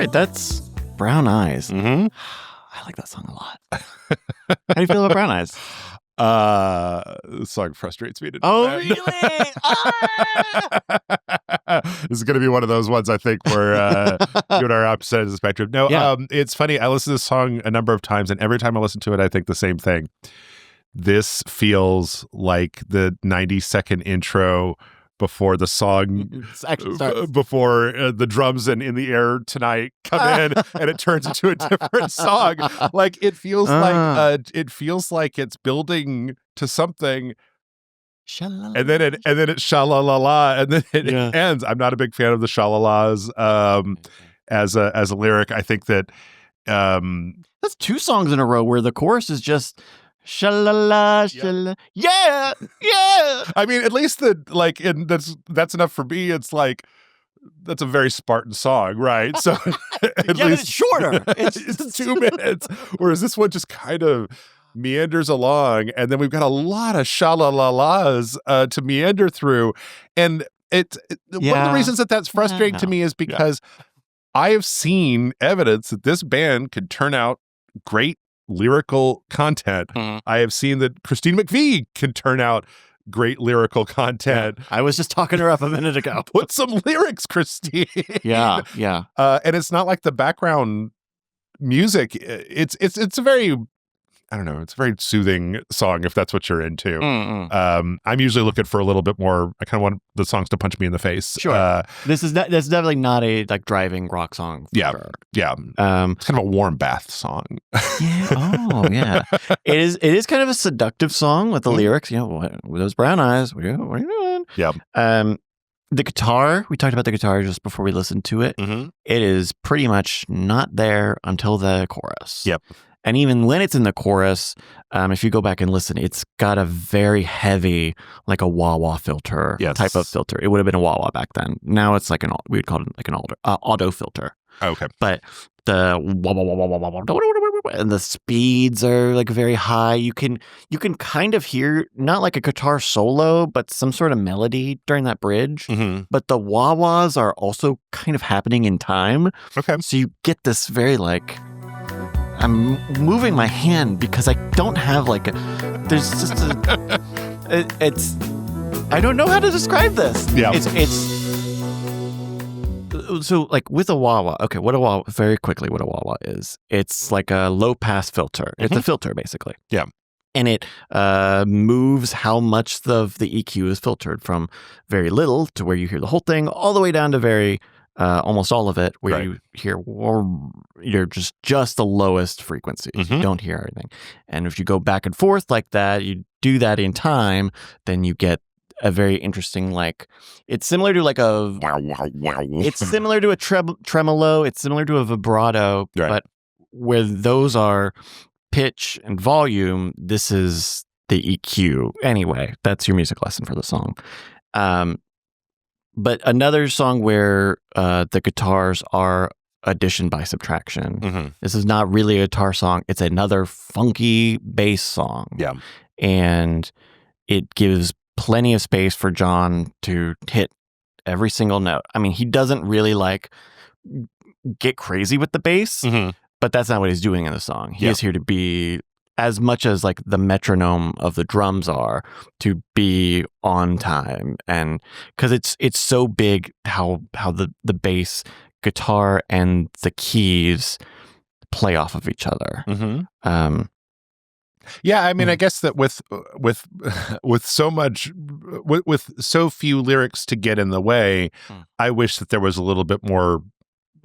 right, that's Brown Eyes. Mm-hmm. I like that song a lot. How do you feel about Brown Eyes? The song frustrates me to Really? This is going to be one of those ones, I think, where you and I are opposite ends of the spectrum. No, Yeah. it's funny. I listened to this song a number of times, and every time I listen to it, I think the same thing. This feels like the 90-second intro before the song, before the drums and In the Air Tonight come in, and it turns into a different song. Like it feels like it's building to something, and then it sha-la-la-la, and then it ends. I'm not a big fan of the sha-la-las as a lyric. I think that that's 2 songs in a row where the chorus is just sha-la-la, sha-la. Yeah. I mean, at least and that's enough for me. It's like, that's a very Spartan song, right? So at least but it's shorter. It's 2 minutes. Whereas this one just kind of meanders along, and then we've got a lot of sha-la-la-las to meander through. And one of the reasons that's frustrating to me is because I have seen evidence that this band could turn out great lyrical content. I have seen that Christine McVie can turn out great lyrical content. I was just talking her up a minute ago. Put some lyrics, Christine. Yeah. And it's not like the background music. It's a very, I don't know, it's a very soothing song if that's what you're into. I'm usually looking for a little bit more. I kind of want the songs to punch me in the face. Sure. This is definitely not a like driving rock song. Yeah. Sure. Yeah. It's kind of a warm bath song. Yeah. Oh, yeah. It is kind of a seductive song with the lyrics. You know, with those brown eyes. What are you doing? Yeah. The guitar. We talked about the guitar just before we listened to it. It is pretty much not there until the chorus. Yep. And even when it's in the chorus, if you go back and listen, it's got a very like a wah-wah filter type of filter. It would have been a wah-wah back then. Now it's like we would call it like an auto filter. Okay. But the wah-wah-wah-wah-wah-wah, and the speeds are like very high. You can kind of hear not like a guitar solo, but some sort of melody during that bridge. But the wah-wahs are also kind of happening in time. Okay. So you get this very like, I'm moving my hand because I don't have there's just it's I don't know how to describe this. Yeah. It's so like with a wah-wah. Okay, what a wah-wah is. It's like a low pass filter. It's a filter basically. Yeah. And it moves how much of the EQ is filtered from very little to where you hear the whole thing all the way down to very almost all of it, where you hear you're just the lowest frequencies. You don't hear everything. And if you go back and forth like that, you do that in time, then you get a very interesting, like, it's similar to like a it's similar to a tremolo, it's similar to a vibrato, but where those are pitch and volume, this is the EQ. Anyway, that's your music lesson for the song. But another song where the guitars are addition by subtraction. This is not really a guitar song. It's another funky bass song. Yeah. And it gives plenty of space for John to hit every single note. I mean, he doesn't really like get crazy with the bass, but that's not what he's doing in the song. He is here to be, as much as like the metronome of the drums are, to be on time. And because it's so big how the bass, guitar, and the keys play off of each other. Yeah, I mean, I guess that with so much, with so few lyrics to get in the way, I wish that there was a little bit more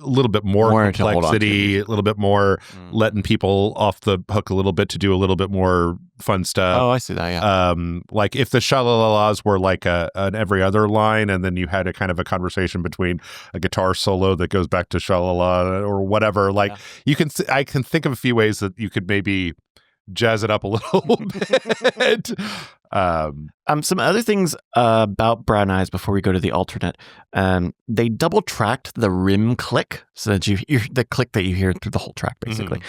complexity, a little bit more letting people off the hook a little bit to do a little bit more fun stuff. Oh, I see that, yeah. Like if the sha-la-la-las were like an every other line, and then you had a kind of a conversation between a guitar solo that goes back to sha-la-la or whatever, like I can think of a few ways that you could maybe jazz it up a little bit. Some other things about Brown Eyes before we go to the alternate. They double tracked the rim click so that you hear the click that you hear through the whole track, basically.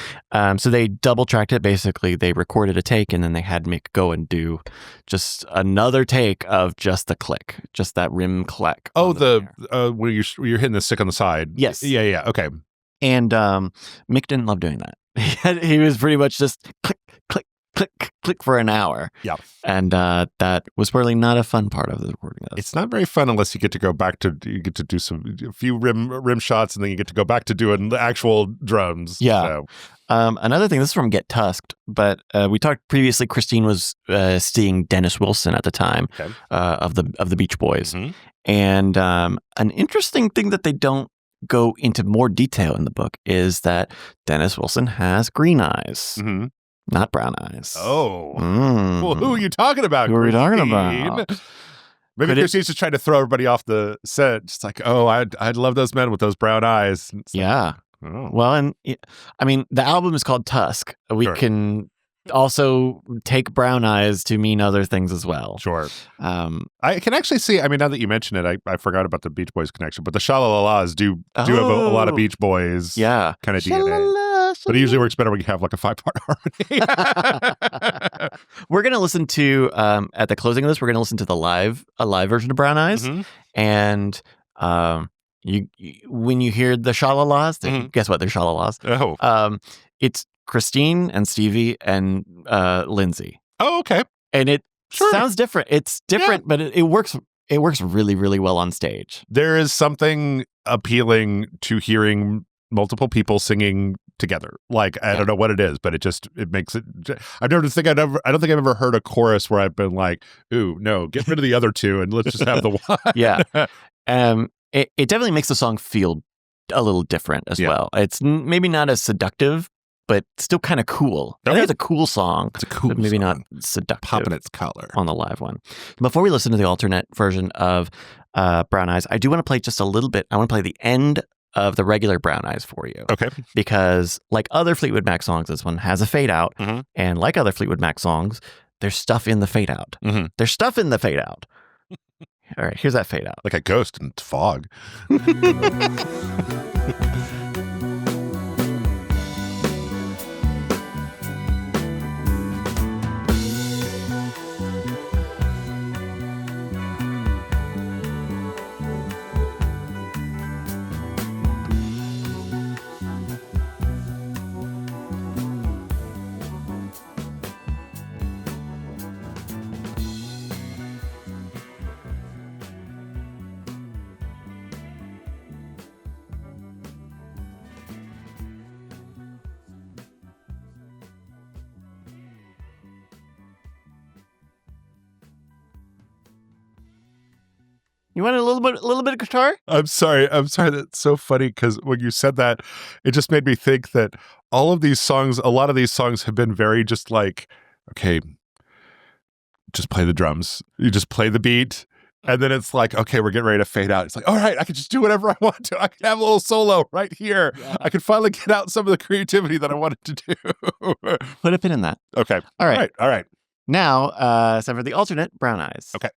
So they double tracked it. Basically, they recorded a take and then they had Mick go and do just another take of just the click, just that rim click. Oh, where you're hitting the stick on the side. Yes. Yeah. Okay. And Mick didn't love doing that. He was pretty much just click, click, click, click for an hour. Yeah. And that was really not a fun part of the recording of this. It's not very fun unless you get to go back to, you get to do a few rim shots, and then you get to go back to doing the actual drums. Yeah. So. Another thing, this is from Get Tusked, but we talked previously, Christine was seeing Dennis Wilson at the time of the Beach Boys. Mm-hmm. And an interesting thing that they don't go into more detail in the book is that Dennis Wilson has green eyes, not brown eyes. Oh. Well, who are you talking about, Who are you talking Christine? about? Maybe Christine's just trying to throw everybody off the set. Just like, oh, I'd love those men with those brown eyes. Yeah. Like, oh. Well, and I mean, the album is called Tusk. We can also take brown eyes to mean other things as well. Sure. I can actually see, I mean, now that you mention it, I forgot about the Beach Boys connection, but the Sha-La-La-Las do have a lot of Beach Boys kind of DNA. But it usually works better when you have like a 5-part harmony. We're going to listen to, at the closing of this, we're going to listen to a live version of Brown Eyes. And when you hear the Sha-La-Las, guess what? They're Sha-La-Las. Oh. It's Christine and Stevie and Lindsay. Oh, okay. And it sounds different. It's different, but it works. It works really, really well on stage. There is something appealing to hearing multiple people singing together. Like, I don't know what it is, but it makes it. I don't think I've ever heard a chorus where I've been like, "Ooh, no, get rid of the other two and let's just have the one." Yeah. It definitely makes the song feel a little different as well. It's maybe not as seductive, but still kind of cool. I think it's a cool song. It's a cool but maybe song. not seductive. Popping its color. On the live one. Before we listen to the alternate version of Brown Eyes, I do want to play just a little bit. I want to play the end of the regular Brown Eyes for you. Okay. Because like other Fleetwood Mac songs, this one has a fade out. And like other Fleetwood Mac songs, there's stuff in the fade out. There's stuff in the fade out. All right, here's that fade out. Like a ghost in fog. You want a little bit of guitar? I'm sorry. That's so funny because when you said that, it just made me think that a lot of these songs have been very just like, okay, just play the drums. You just play the beat. And then it's like, okay, we're getting ready to fade out. It's like, all right, I can just do whatever I want to. I can have a little solo right here. Yeah. I can finally get out some of the creativity that I wanted to do. Put a pin in that. Okay. All right. All right. Now, it's time for the alternate Brown Eyes. Okay.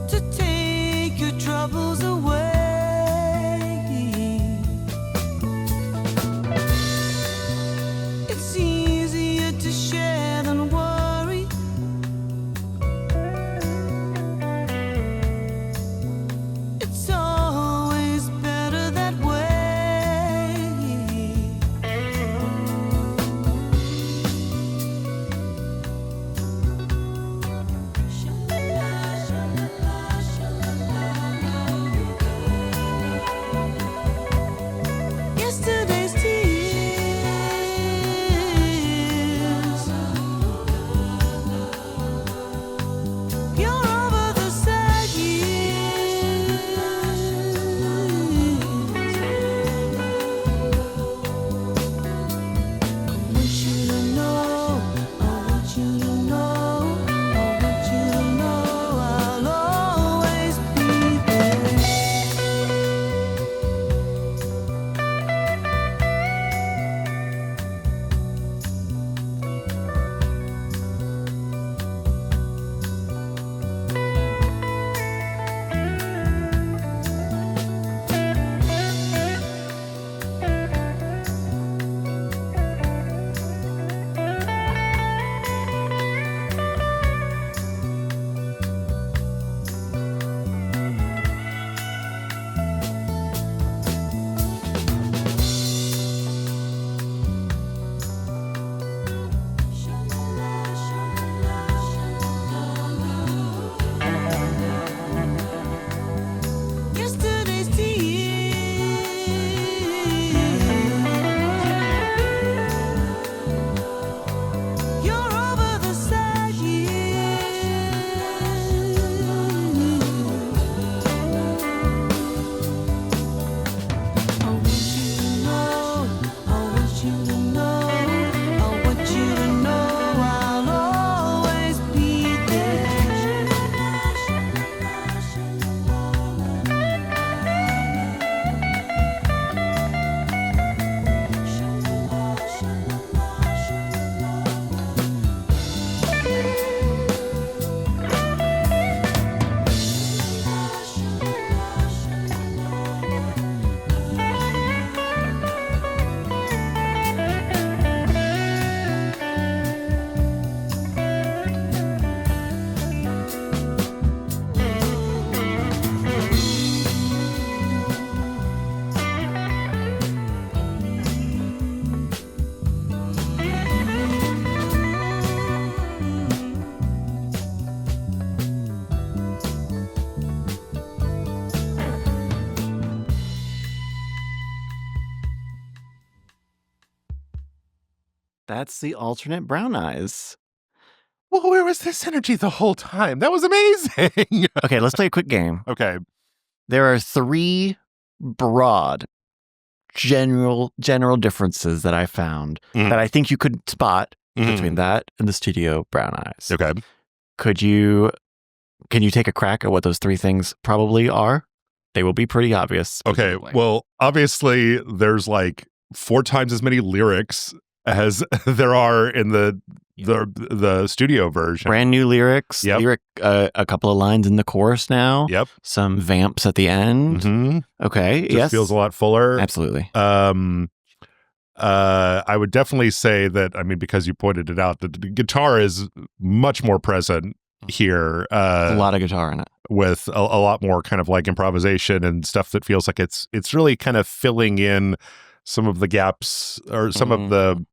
to take your troubles away. It's easier to share than worry. It's always better that way. Yesterday's tears, you're over the sad years. I want you to know, I want you to know, I want you to know I'll always be there. Yesterday's tears, you're over the sad years. I want you to know, I want you to know, I want you to know I'll always be there. That's the alternate Brown Eyes. Well, where was this energy the whole time? That was amazing. Okay, let's play a quick game. Okay. There are three broad, general differences that I found that I think you could spot between that and the studio Brown Eyes. Okay. Can you take a crack at what those three things probably are? They will be pretty obvious. Okay. Well, obviously there's like 4 times as many lyrics as there are in the studio version. Brand new lyrics. Yep. A couple of lines in the chorus now. Yep. Some vamps at the end. Mm-hmm. Okay. Just yes. feels a lot fuller. Absolutely. I would definitely say that, I mean, because you pointed it out, that the guitar is much more present here. A lot of guitar in it. With a lot more kind of like improvisation and stuff that feels like it's really kind of filling in some of the gaps or some of the,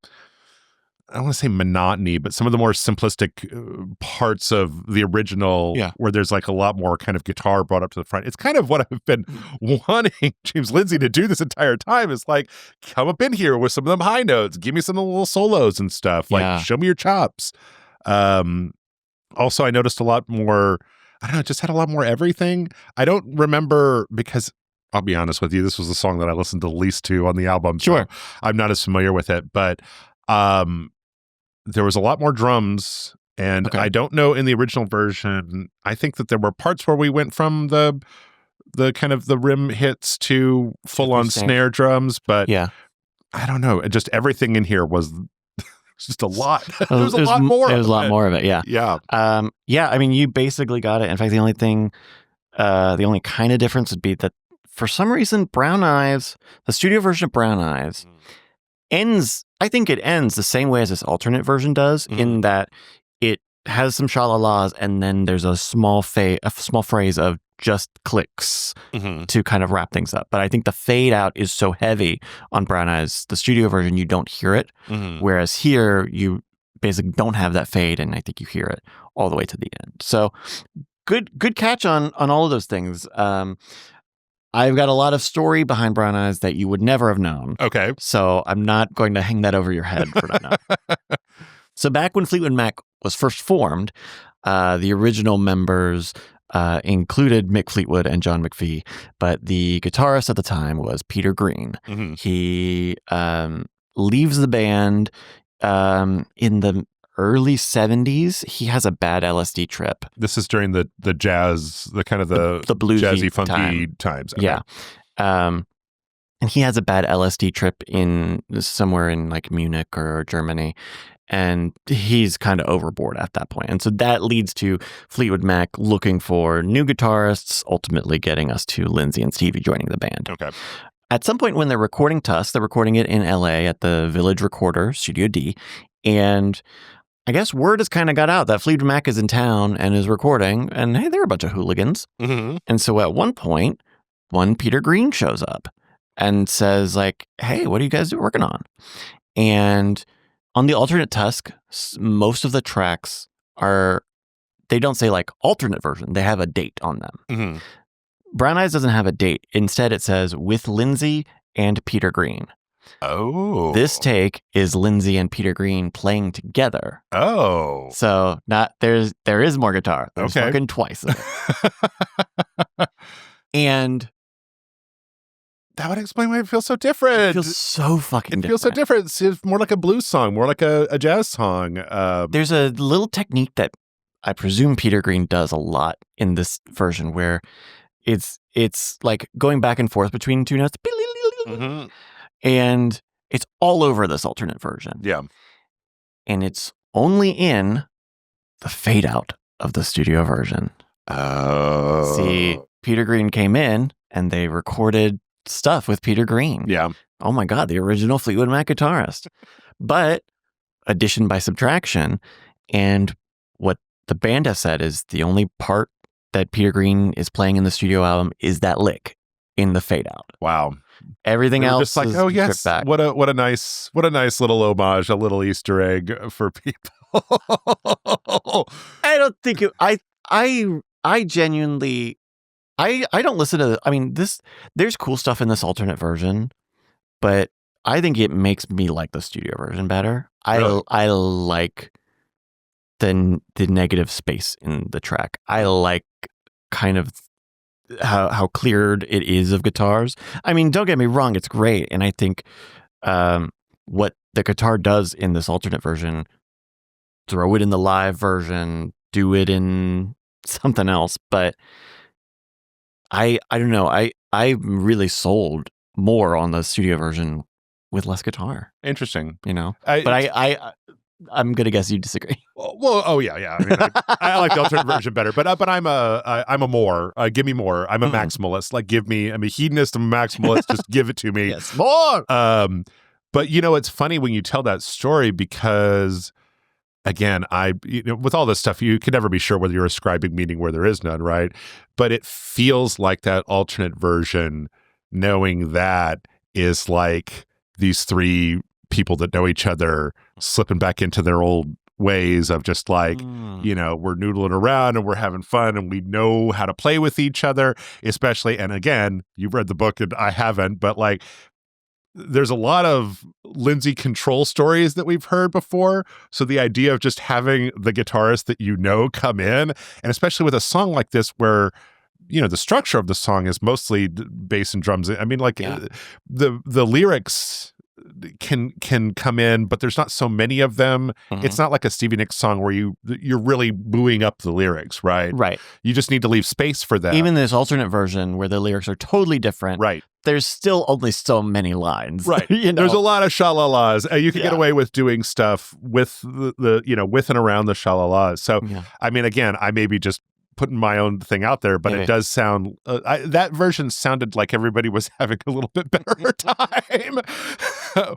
I don't want to say monotony, but some of the more simplistic parts of the original where there's like a lot more kind of guitar brought up to the front. It's kind of what I've been wanting James Lindsay to do this entire time, is like, come up in here with some of them high notes, give me some of the little solos and stuff, like show me your chops. Also, I noticed a lot more, I don't know, just had a lot more everything. I don't remember, because I'll be honest with you, this was the song that I listened the least to on the album. Sure. So I'm not as familiar with it, but there was a lot more drums, and I don't know in the original version, I think that there were parts where we went from the kind of the rim hits to full on snare drums, but I don't know. Just everything in here was It's just a lot. There's a lot more. There's a lot more of it. Yeah. Yeah. Yeah. I mean, you basically got it. In fact, the only kind of difference would be that for some reason, Brown Eyes, the studio version of Brown Eyes, ends. I think it ends the same way as this alternate version does, in that it has some sha-la-las, and then there's a small phrase of just clicks to kind of wrap things up. But I think the fade out is so heavy on Brown Eyes, the studio version, you don't hear it. Whereas here, you basically don't have that fade, and I think you hear it all the way to the end. So good catch on all of those things. I've got a lot of story behind Brown Eyes that you would never have known. Okay. So I'm not going to hang that over your head for not knowing. So back when Fleetwood Mac was first formed, the original members included Mick Fleetwood and John McVie, but the guitarist at the time was Peter Green. He leaves the band in the early 70s. He has a bad LSD trip. This is during the jazz, the kind of the bluesy jazzy, funky times. Okay. Yeah. And he has a bad LSD trip somewhere in like Munich or Germany. And he's kind of overboard at that point. And so that leads to Fleetwood Mac looking for new guitarists, ultimately getting us to Lindsay and Stevie joining the band. Okay. At some point when they're recording Tusk, they're recording it in LA at the Village Recorder, Studio D. And I guess word has kind of got out that Fleetwood Mac is in town and is recording. And hey, they're a bunch of hooligans. And so at one point, one Peter Green shows up and says like, hey, what are you guys working on? And on the Alternate Tusk, most of the tracks they don't say like alternate version. They have a date on them. Brown Eyes doesn't have a date. Instead, it says with Lindsay and Peter Green. Oh. This take is Lindsay and Peter Green playing together. Oh. So there is more guitar. There's Okay. fucking twice of it. And that would explain why it feels so different. it feels so fucking different. It feels so different. It's more like a blues song, more like a jazz song. There's a little technique that I presume Peter Green does a lot in this version where it's like going back and forth between two notes. And it's all over this alternate version. Yeah. And it's only in the fade out of the studio version. Oh. See, Peter Green came in and they recorded stuff with Peter Green. Yeah. Oh my God, the original Fleetwood Mac guitarist. But addition by subtraction. And what the band has said is the only part that Peter Green is playing in the studio album is that lick in the fade out. Wow. Everything else just like, is oh yes, stripped back. what a nice little homage, a little Easter egg for people. I don't think I genuinely I don't listen to there's cool stuff in this alternate version, but I think it makes me like the studio version better. Really? I like the negative space in the track. I like kind of how cleared it is of guitars. I mean, don't get me wrong, it's great. And I think what the guitar does in this alternate version, throw it in the live version, do it in something else. But I don't know. I'm really sold more on the studio version with less guitar. Interesting. You know? I'm gonna guess you disagree. Well, oh yeah. I mean, I like the alternate version better, but I'm a more. Give me more. I'm a maximalist. Like, give me. I'm a hedonist. I'm a maximalist. Just give it to me. Yes, more. But it's funny when you tell that story because, again, with all this stuff, you can never be sure whether you're ascribing meaning where there is none, right? But it feels like that alternate version, knowing that is like these three people that know each other slipping back into their old ways of just like, we're noodling around and we're having fun and we know how to play with each other, especially. And again, you've read the book and I haven't, but like, there's a lot of Lindsay control stories that we've heard before. So the idea of just having the guitarist that come in, and especially with a song like this where, the structure of the song is mostly bass and drums. I mean, like the lyrics can come in, but there's not so many of them. It's not like a Stevie Nicks song where you're really booing up the lyrics, right? Right. You just need to leave space for them. Even this alternate version where the lyrics are totally different. Right. there's still only so many lines. Right. You know? There's a lot of shalalas. You can get away with doing stuff with the with and around the shalalas. So, I mean, again, I may be just putting my own thing out there, but it does sound, that version sounded like everybody was having a little bit better time,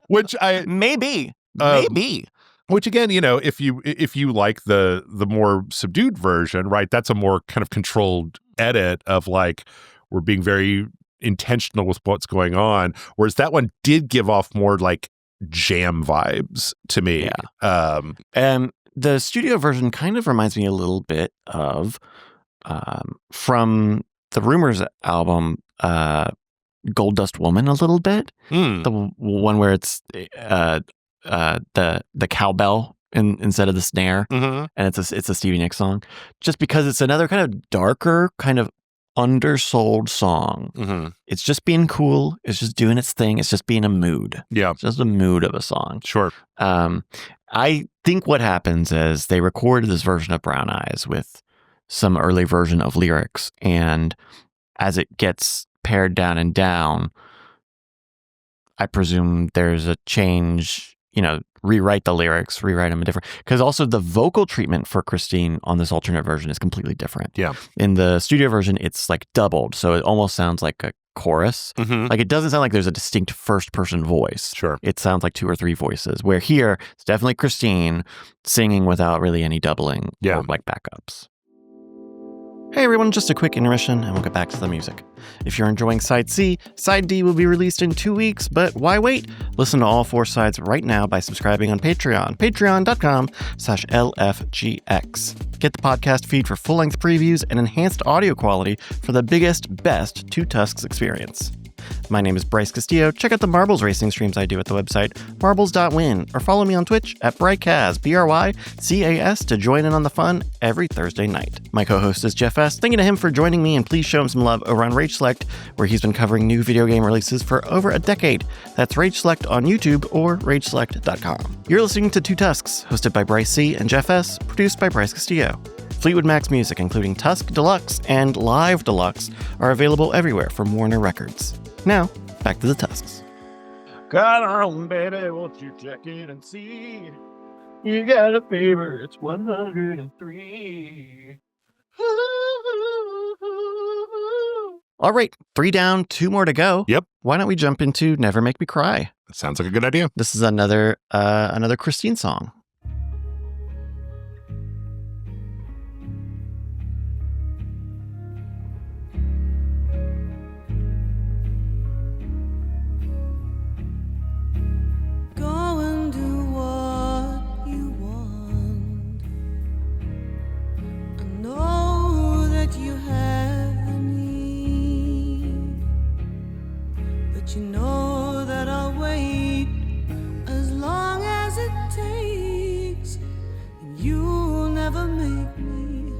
which maybe. Which again, if you like the more subdued version, right, that's a more kind of controlled edit of like, we're being very intentional with what's going on. Whereas that one did give off more like jam vibes to me. Yeah. And the studio version kind of reminds me a little bit of from the Rumors album, Gold Dust Woman a little bit. The one where it's the cowbell instead of the snare, and it's a Stevie Nicks song, just because it's another kind of darker, kind of undersold song. It's just being cool. It's just doing its thing. It's just being a mood. Yeah, it's just a mood of a song. Sure. I think what happens is they recorded this version of Brown Eyes with some early version of lyrics, and as it gets pared down and down, I presume there's a change, rewrite the lyrics, rewrite them different. Because also the vocal treatment for Christine on this alternate version is completely different. Yeah. In the studio version, it's like doubled. So it almost sounds like a chorus. Like it doesn't sound like there's a distinct first person voice. Sure. It sounds like 2 or 3 voices. Where here, it's definitely Christine singing without really any doubling or like backups. Hey everyone, just a quick intermission and we'll get back to the music. If you're enjoying Side C, Side D will be released in 2 weeks, but why wait? Listen to all 4 sides right now by subscribing on Patreon, patreon.com/LFGX. Get the podcast feed for full-length previews and enhanced audio quality for the biggest, best 2 Tusks experience. My name is Bryce Castillo. Check out the marbles racing streams I do at the website marbles.win, or follow me on Twitch at Brycas, BRYCAS, to join in on the fun every Thursday night. My co-host is Jeff S. Thank you to him for joining me, and please show him some love over on Rage Select, where he's been covering new video game releases for over a decade. That's Rage Select on YouTube or RageSelect.com. You're listening to 2 Tusks, hosted by Bryce C. and Jeff S., produced by Bryce Castillo. Fleetwood Mac's music, including Tusk Deluxe and Live Deluxe, are available everywhere from Warner Records. Now, back to the Tusks. Got on, baby, won't you check it and see? You got a fever, it's 103. All right, 3 down, 2 more to go. Yep. Why don't we jump into Never Make Me Cry? That sounds like a good idea. This is another Christine song. You know that I'll wait as long as it takes. And you'll never make me,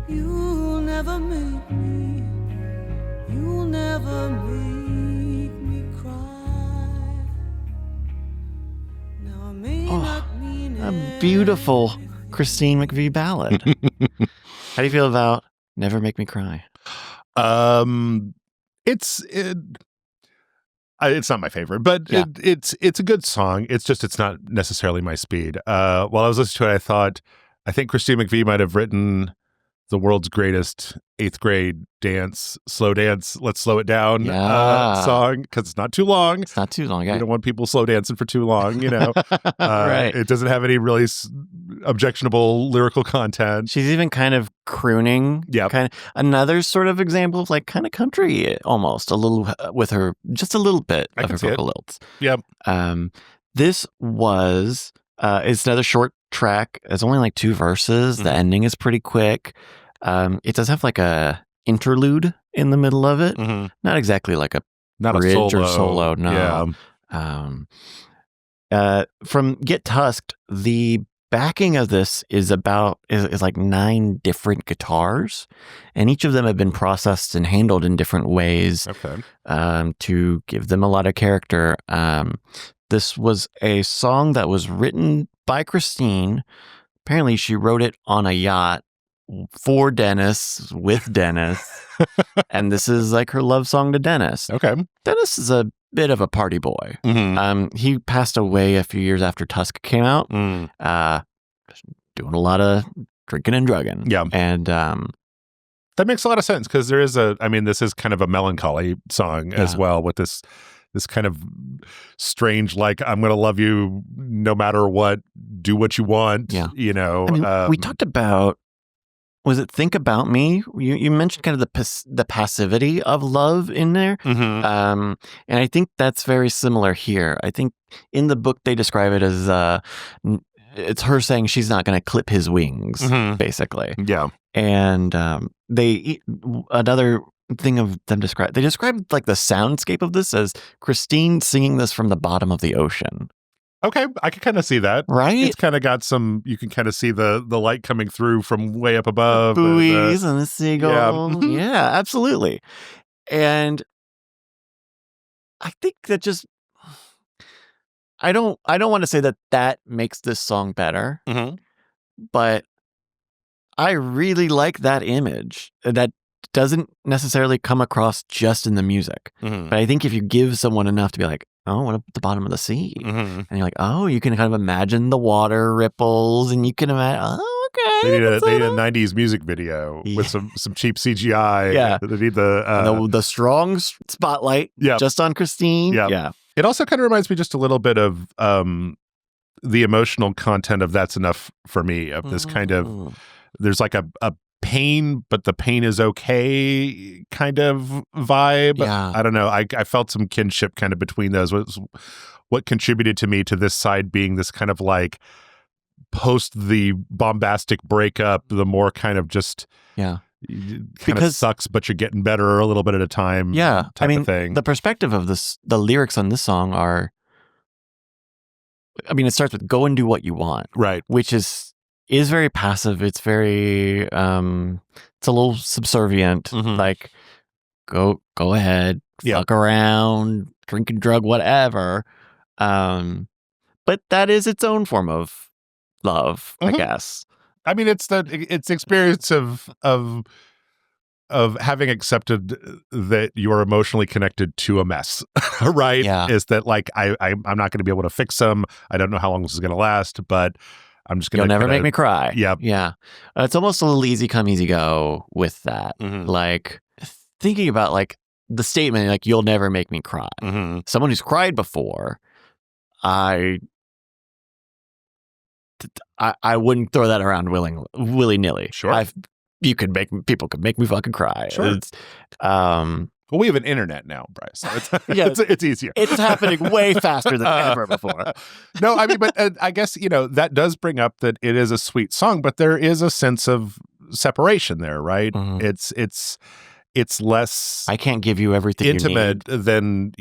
you'll never make me, you'll never make me cry. Now I may not mean a beautiful Christine McVie ballad. How do you feel about Never Make Me Cry? It's not my favorite, but it's a good song. It's not necessarily my speed. While I was listening to it, I think Christine McVie might have written the world's greatest 8th grade slow dance, let's slow it down song, because it's not too long. It's not too long. You don't want people slow dancing for too long, Right. It doesn't have any really objectionable lyrical content. She's even kind of crooning. Yeah. Kind of another sort of example of like kind of country almost, a little with her, just a little bit of her vocal lilts. Yep. This was, it's another short track. It's only like 2 verses. The ending is pretty quick. It does have like a interlude in the middle of it. Not exactly like a bridge or solo. No. Yeah. From Get Tusked, the backing of this is like 9 different guitars, and each of them have been processed and handled in different ways to give them a lot of character. This was a song that was written by Christine. Apparently she wrote it on a yacht for Dennis with Dennis. And this is like her love song to Dennis. Okay. Dennis is a bit of a party boy. He passed away a few years after Tusk came out. Doing a lot of drinking and drugging. Yeah. And that makes a lot of sense because there is this is kind of a melancholy song as well with this kind of strange, like, I'm going to love you no matter what, do what you want, you know. I mean, we talked about, was it Think About Me? You mentioned kind of the passivity of love in there. And I think that's very similar here. I think in the book they describe it as it's her saying she's not going to clip his wings, basically. Yeah. And another thing of them they described like the soundscape of this as Christine singing this from the bottom of the ocean. Okay, I can kind of see that. Right? It's kind of got you can kind of see the light coming through from way up above. The buoys and the seagull. Yeah, absolutely. And I think that just, I don't want to say that makes this song better, but I really like that image. That doesn't necessarily come across just in the music. But I think if you give someone enough to be like, oh, what about the bottom of the sea? And you're like, oh, you can kind of imagine the water ripples and you can imagine, oh, okay. They need a 90s music video with some cheap CGI. Yeah. They need the strong spotlight just on Christine. Yeah. It also kind of reminds me just a little bit of the emotional content of That's Enough for Me, of this kind of, there's like a pain, but the pain is okay kind of vibe. Yeah. I don't know. I felt some kinship kind of between those. What contributed to me to this side being this kind of like post the bombastic breakup, the more kind of just because sucks, but you're getting better a little bit at a time. Yeah. Type of thing. The perspective of the lyrics on this song are, it starts with go and do what you want. Right. Which is very passive. It's very, it's a little subservient. Like, go ahead, fuck around, drink and drug, whatever. But that is its own form of love, I guess. I mean, it's the experience of having accepted that you are emotionally connected to a mess, right? Yeah. Is that like, I'm not going to be able to fix them. I don't know how long this is going to last, but I'm just going to... You'll never make me cry. Yeah. Yeah. It's almost a little easy come, easy go with that. Like, thinking about like the statement, like, you'll never make me cry. Someone who's cried before, I wouldn't throw that around willy-nilly. Sure. People could make me fucking cry. Sure. Well, we have an internet now, Bryce. So it's easier. It's happening way faster than ever before. No, I mean, but I guess, that does bring up that it is a sweet song, but there is a sense of separation there, right? It's less... I can't give you everything intimate you need. Than,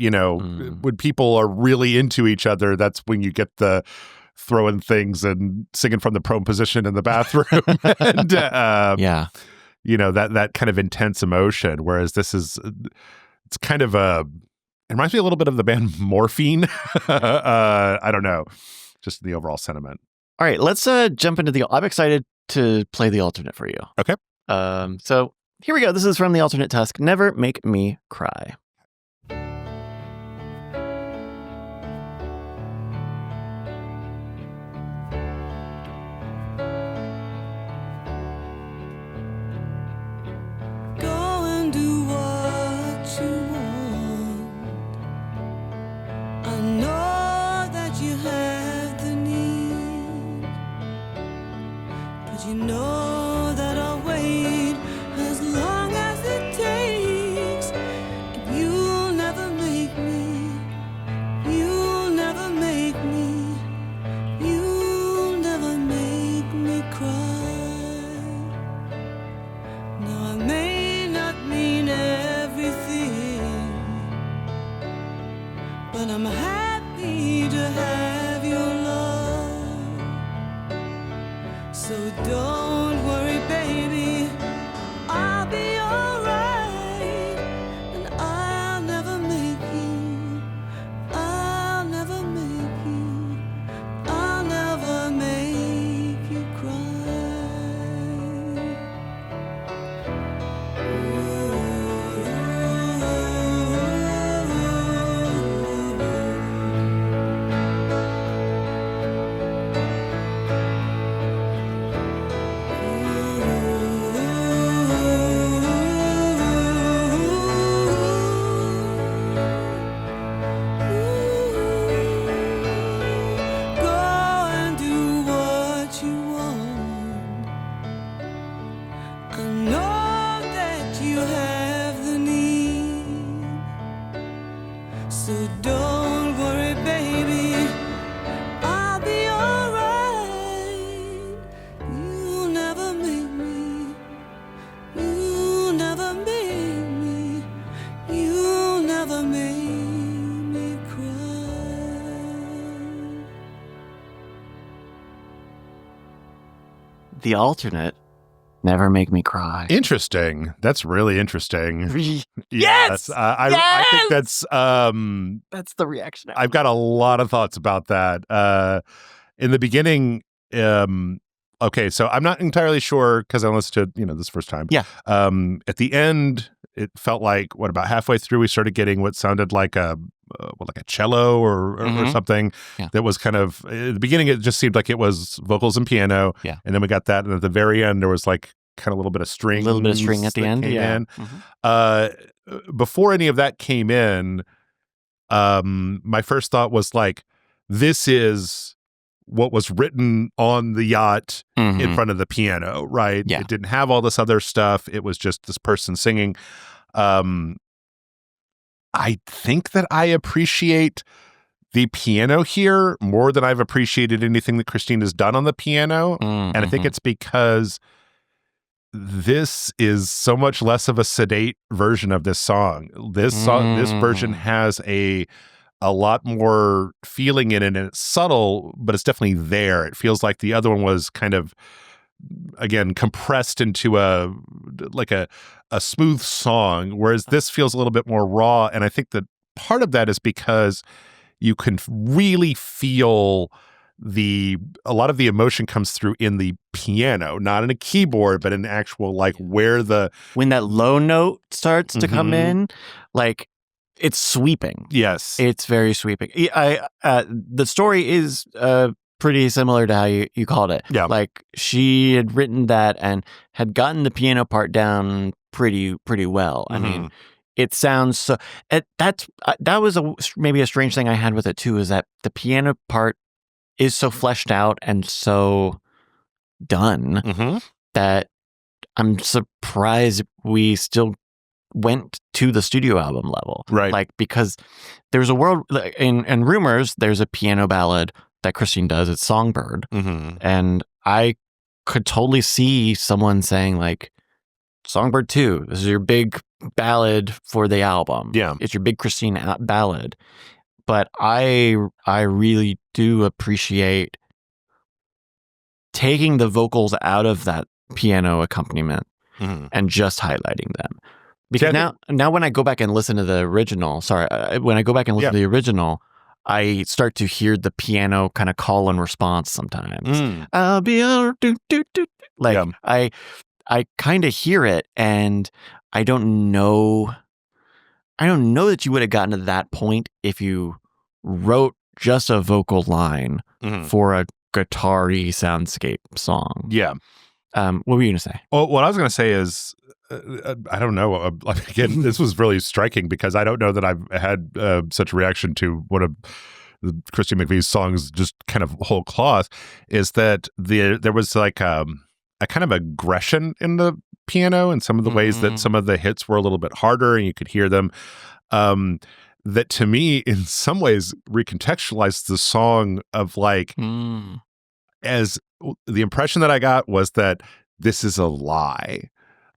when people are really into each other, that's when you get the throwing things and singing from the prone position in the bathroom. And, that kind of intense emotion. Whereas this is, it's kind of it reminds me a little bit of the band Morphine. I don't know, just the overall sentiment. All right, let's jump into I'm excited to play the alternate for you. Okay. So here we go. This is from the Alternate Tusk, Never Make Me Cry. Know that I'll wait as long as it takes. If you have the need. So don't worry, baby, I'll be alright. You'll never make me, you'll never make me, you'll never make me cry. The alternate, never make me cry. Interesting. That's really interesting. Yes! I think that's the reaction. I've got a lot of thoughts about that. In the beginning, okay, so I'm not entirely sure because I listened to this first time. Yeah. At the end, it felt like about halfway through we started getting what sounded like a cello or something that was kind of at the beginning. It just seemed like it was vocals and piano. Yeah. And then we got that, and at the very end there was like kind of a little bit of string. A little bit of string at the end. Yeah. Before any of that came in, my first thought was like, this is what was written on the yacht in front of the piano, right? Yeah. It didn't have all this other stuff. It was just this person singing. I think that I appreciate the piano here more than I've appreciated anything that Christine has done on the piano. And I think it's because this is so much less of a sedate version of this song. This version has a lot more feeling in it, and it's subtle, but it's definitely there. It feels like the other one was kind of, again, compressed into a smooth song, whereas this feels a little bit more raw. And I think that part of that is because you can really feel a lot of the emotion comes through in the piano, not in a keyboard, but in actual when that low note starts to come in, like it's sweeping. Yes, it's very sweeping. The story is pretty similar to how you called it. Yeah, like she had written that and had gotten the piano part down pretty well. I mean, it sounds so. That was maybe a strange thing I had with it too, is that the piano part is so fleshed out and so done that I'm surprised we still went to the studio album level. Right. Like, because there's a world in Rumors, there's a piano ballad that Christine does. It's Songbird. And I could totally see someone saying like, Songbird 2, this is your big ballad for the album. Yeah. It's your big Christine ballad. But I really do appreciate taking the vocals out of that piano accompaniment and just highlighting them. Because now when I go back and listen to the original, when I go back and listen to the original, I start to hear the piano kind of call and response sometimes. I'll be I kind of hear it, and I don't know that you would have gotten to that point if you wrote just a vocal line for a guitar-y soundscape song. Yeah. What were you going to say? Well, what I was going to say is, I don't know. Again, this was really striking because I don't know that I've had such a reaction to one of the Christine McVie's songs, just kind of whole cloth, is that there was like a kind of aggression in the piano and some of the ways that some of the hits were a little bit harder and you could hear them. That to me, in some ways, recontextualized the song of like, as the impression that I got was that this is a lie.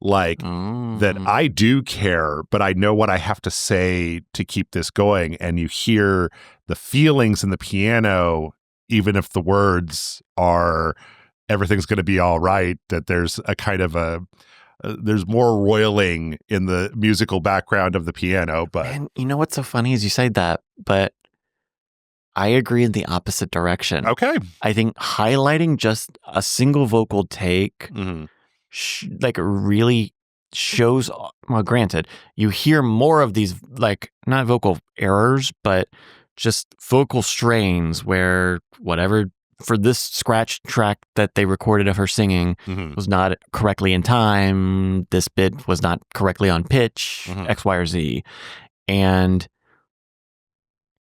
Like that I do care, but I know what I have to say to keep this going. And you hear the feelings in the piano, even if the words are everything's going to be all right, that there's a kind of there's more roiling in the musical background of the piano. But and you know what's so funny is you say that, but I agree in the opposite direction. Okay. I think highlighting just a single vocal take really shows, well, granted, you hear more of these, like, not vocal errors, but just vocal strains where whatever for this scratch track that they recorded of her singing was not correctly in time. This bit was not correctly on pitch, X, Y, or Z. And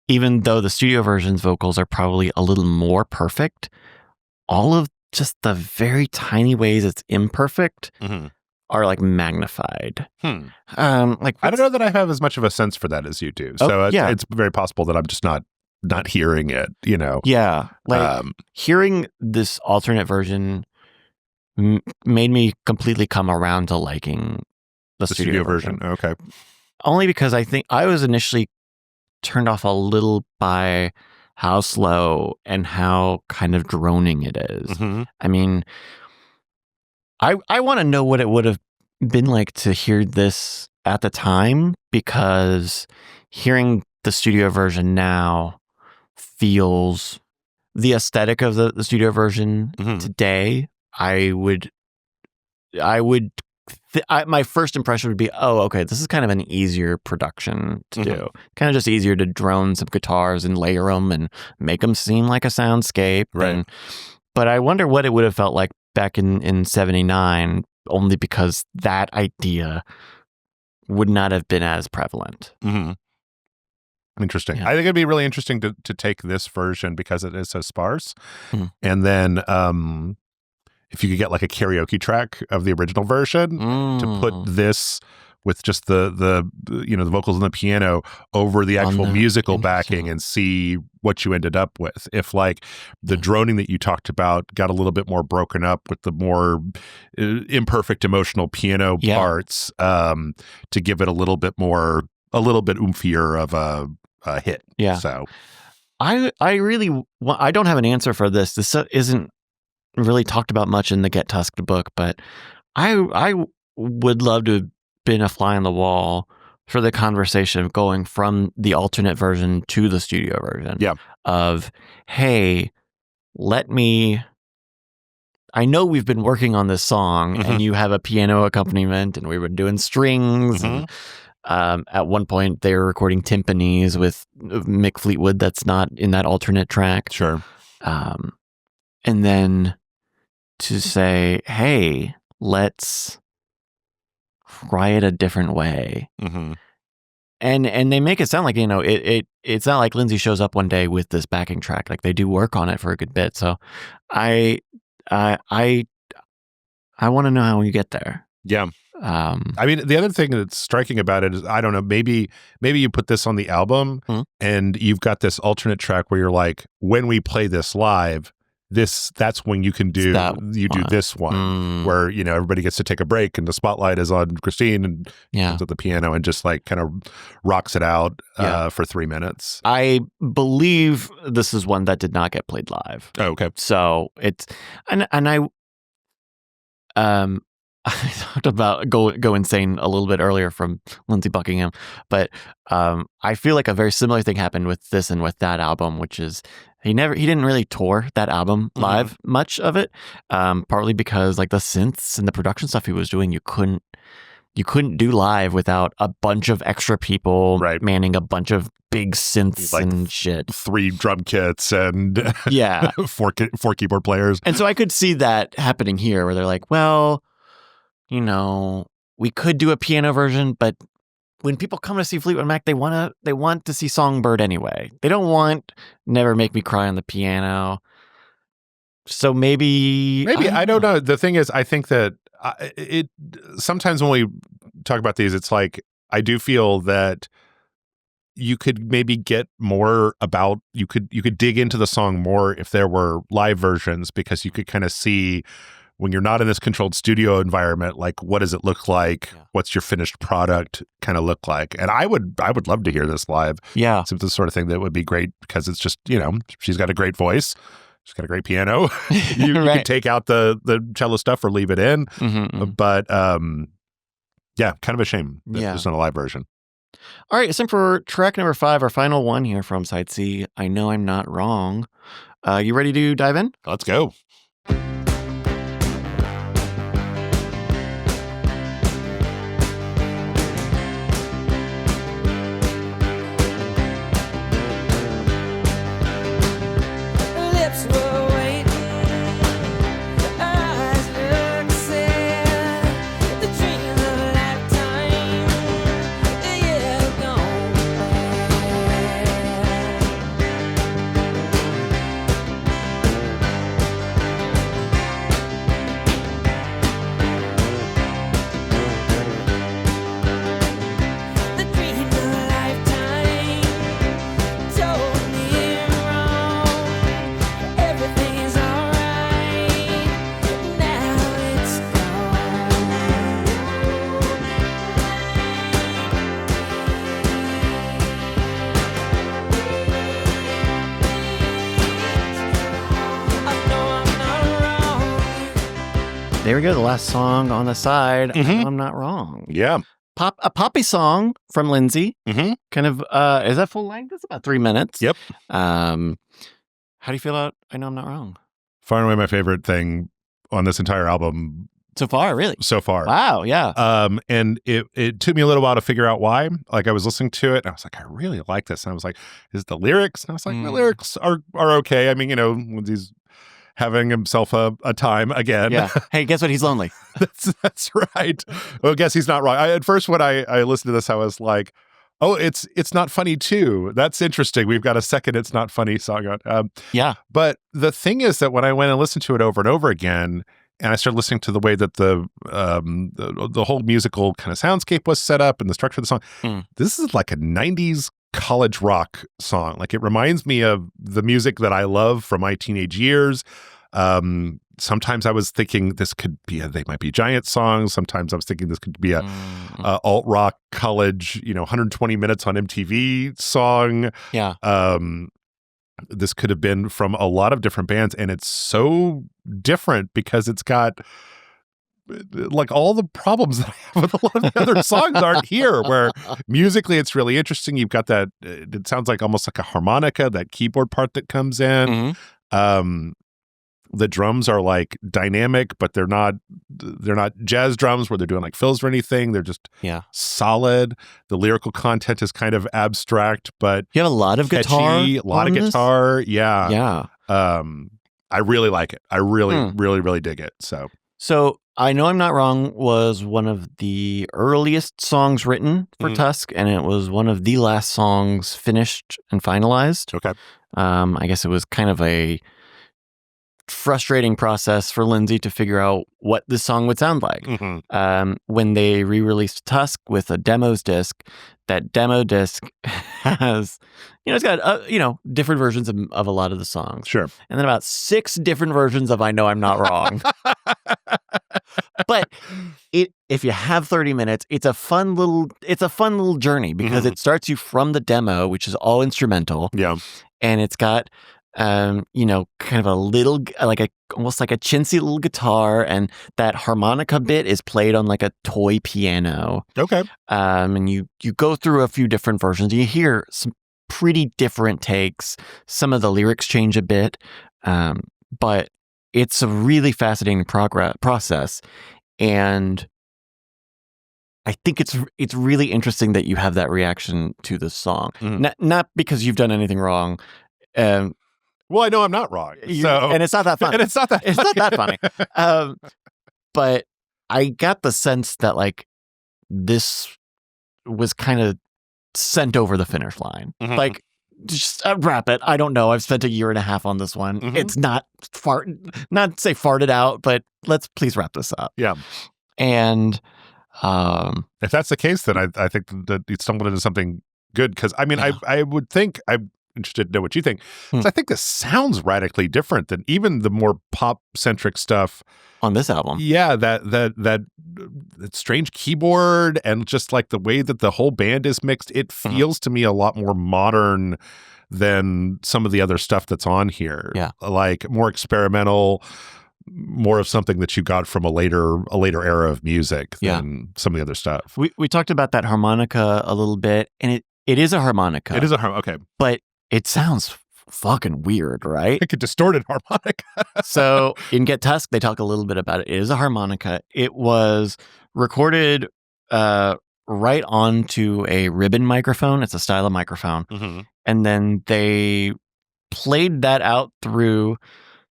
even though the studio version's vocals are probably a little more perfect, all of just the very tiny ways it's imperfect are like magnified. Like I don't know that I have as much of a sense for that as you do. So it's very possible that I'm just not hearing it, you know? Yeah. Like hearing this alternate version made me completely come around to liking the studio version. Okay. Only because I think I was initially turned off a little by how slow and how kind of droning it is. Mm-hmm. I mean, I want to know what it would have been like to hear this at the time, because hearing the studio version now feels the aesthetic of the studio version today. My first impression would be, oh, okay, this is kind of an easier production to do. Kind of just easier to drone some guitars and layer them and make them seem like a soundscape. Right. But I wonder what it would have felt like back in 79, only because that idea would not have been as prevalent. Interesting. Yeah. I think it'd be really interesting to take this version because it is so sparse. And then if you could get like a karaoke track of the original version to put this with just the vocals and the piano over the actual musical backing and see what you ended up with. If like the droning that you talked about got a little bit more broken up with the more imperfect emotional piano parts, to give it a little bit oompier of a hit. Yeah. So I don't have an answer for this. This isn't really talked about much in the Get Tusked book, but I would love to have been a fly on the wall for the conversation of going from the alternate version to the studio version. Yeah. Of, hey, I know we've been working on this song and you have a piano accompaniment and we were doing strings and at one point they were recording timpanis with Mick Fleetwood that's not in that alternate track. Sure. And then to say, hey, let's try it a different way. And they make it sound like, it's not like Lindsay shows up one day with this backing track. Like they do work on it for a good bit. So I want to know how you get there. Yeah. I mean, the other thing that's striking about it is, I don't know, maybe you put this on the album and you've got this alternate track where you're like, when we play this live, that's when you can do this one where, everybody gets to take a break and the spotlight is on Christine and comes at the piano and just like kind of rocks it out for 3 minutes. I believe this is one that did not get played live. Oh, okay. So it's, and I talked about go insane a little bit earlier from Lindsey Buckingham, but I feel like a very similar thing happened with this and with that album, which is he didn't really tour that album live, much of it, partly because like the synths and the production stuff he was doing, you couldn't do live without a bunch of extra people manning a bunch of big synths like and shit. 3 drum kits and 4 keyboard players. And so I could see that happening here where they're like, well, we could do a piano version, but when people come to see Fleetwood Mac, they want to see Songbird anyway. They don't want Never Make Me Cry on the piano. So maybe I don't know. The thing is, I think that it sometimes when we talk about these, it's like I do feel that you could maybe get more about you could dig into the song more if there were live versions, because you could kind of see when you're not in this controlled studio environment, like what does it look like? Yeah. What's your finished product kind of look like? And I would love to hear this live. Yeah. It's the sort of thing that would be great because it's just, she's got a great voice. She's got a great piano. You can take out the cello stuff or leave it in. But kind of a shame that there's not a live version. All right, so for track number 5, our final one here from Side C, I Know I'm Not Wrong. You ready to dive in? Let's go. there we go. The last song on the side. Mhm. I know I'm not wrong. Yeah. A poppy song from Lindsay. Mhm. Kind of, is that full length? It's about 3 minutes. Yep. How do you feel about I Know I'm Not Wrong? Far and away my favorite thing on this entire album So far, really? so far. Wow, yeah. And it took me a little while to figure out why. Like I was listening to it and I was like, I really like this. And I was like, is the lyrics? And I was like, the lyrics are okay. I mean, when he's having himself a time again. Yeah. Hey, guess what? He's lonely. That's right. Well, I guess he's not wrong. At first, when I listened to this, I was like, oh, it's not funny too. That's interesting. We've got a second It's Not Funny song on. Yeah. But the thing is that when I went and listened to it over and over again, and I started listening to the way that the whole musical kind of soundscape was set up and the structure of the song, this is like a 90s college rock song. Like it reminds me of the music that I love from my teenage years. Sometimes I was thinking this could be They Might Be Giant song. Sometimes I was thinking this could be a alt rock college, 120 minutes on MTV song. Yeah. This could have been from a lot of different bands, and it's so different because it's got like all the problems that I have with a lot of the other songs aren't here, where musically it's really interesting. You've got that, it sounds like almost like a harmonica, that keyboard part that comes in. The drums are like dynamic, but they're not jazz drums where they're doing like fills or anything. They're just solid. The lyrical content is kind of abstract, but you have a lot of catchy, guitar. A lot of guitar. Yeah. Yeah. I really like it. I really, really dig it. So I Know I'm Not Wrong was one of the earliest songs written for Tusk, and it was one of the last songs finished and finalized. Okay. I guess it was kind of a frustrating process for Lindsay to figure out what this song would sound like. When they re-released Tusk with a demos disc, that demo disc has, it's got, different versions of a lot of the songs. Sure. And then about 6 different versions of I Know I'm Not Wrong. But if you have 30 minutes, it's a fun little journey because it starts you from the demo, which is all instrumental. Yeah. And it's got kind of a little, almost like a chintzy little guitar, and that harmonica bit is played on like a toy piano. Okay. And you go through a few different versions. You hear some pretty different takes. Some of the lyrics change a bit, but it's a really fascinating process. And I think it's really interesting that you have that reaction to the song. Not because you've done anything wrong. Well, I know I'm not wrong. And it's not that funny. It's not that funny. But I got the sense that like this was kind of sent over the finish line. Like, just wrap it. I don't know. I've spent a year and a half on this one. It's not say farted out, but let's please wrap this up. Yeah. And if that's the case, then I think that you stumbled into something good. Because I mean, I would think I'm interested to know what you think. I think this sounds radically different than even the more pop centric stuff on this album. Yeah, that strange keyboard and just like the way that the whole band is mixed, it feels to me a lot more modern than some of the other stuff that's on here. Yeah, like more experimental, more of something that you got from a later era of music than some of the other stuff. We talked about that harmonica a little bit, and it is a harmonica. It is a harmonica. Okay, but it sounds fucking weird, right? Like a distorted harmonica. So in Get Tusk, they talk a little bit about it. It is a harmonica. It was recorded right onto a ribbon microphone. It's a style of microphone. And then they played that out through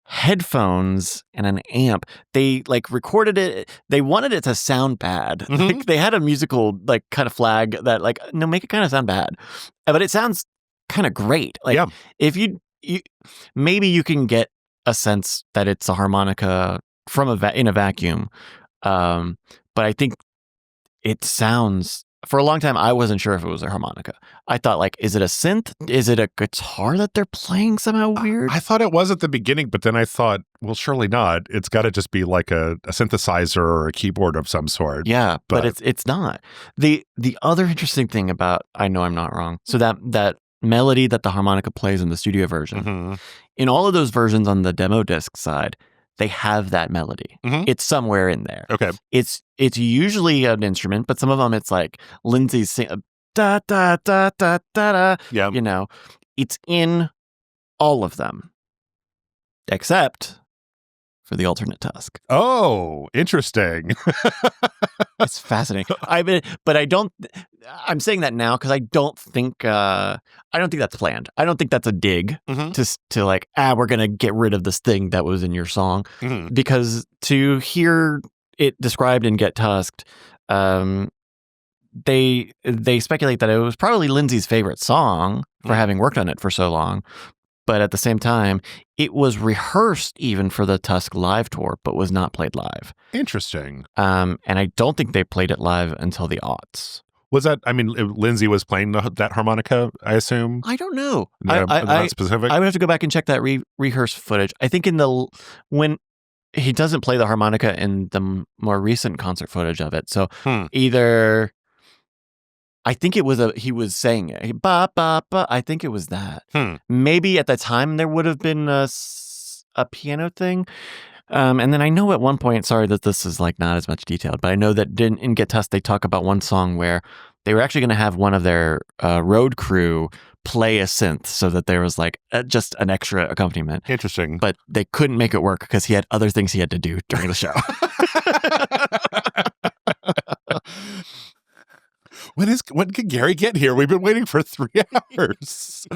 headphones and an amp. They like recorded it. They wanted it to sound bad. Like, they had a musical like kind of flag that like, no, make it kind of sound bad. But it sounds kind of great. Like if you maybe you can get a sense that it's a harmonica from in a vacuum. But I think it sounds, for a long time, I wasn't sure if it was a harmonica. I thought like, is it a synth? Is it a guitar that they're playing somehow weird? I thought it was at the beginning, but then I thought, well, surely not. It's got to just be like a synthesizer or a keyboard of some sort. Yeah, but it's not. The other interesting thing about I Know I'm Not Wrong, so that melody that the harmonica plays in the studio version, in all of those versions on the demo disc side, they have that melody. Mhm. It's somewhere in there. Okay. It's usually an instrument, but some of them it's like Lindsay's sing da da da da da da. Yeah. You know, it's in all of them, except for the alternate tusk. Oh, interesting. It's fascinating. I'm saying that now because I don't think that's planned. I don't think that's a dig to like, we're gonna get rid of this thing that was in your song, because to hear it described in Get Tusked, they speculate that it was probably Lindsay's favorite song for having worked on it for so long. But at the same time, it was rehearsed even for the Tusk live tour, but was not played live. Interesting. And I don't think they played it live until the aughts. Was that, I mean, Lindsay was playing that harmonica, I assume? I don't know. No, not specific? I would have to go back and check that rehearsed footage. I think when he doesn't play the harmonica in the more recent concert footage of it. So either... I think he was saying it. Ba, ba, ba. I think it was that. Maybe at the time there would have been a piano thing. And then I know at one point, sorry that this is like not as much detailed, but I know that in Get Tusked, they talk about one song where they were actually going to have one of their road crew play a synth so that there was like just an extra accompaniment. Interesting. But they couldn't make it work because he had other things he had to do during the show. When can Gary get here? We've been waiting for 3 hours.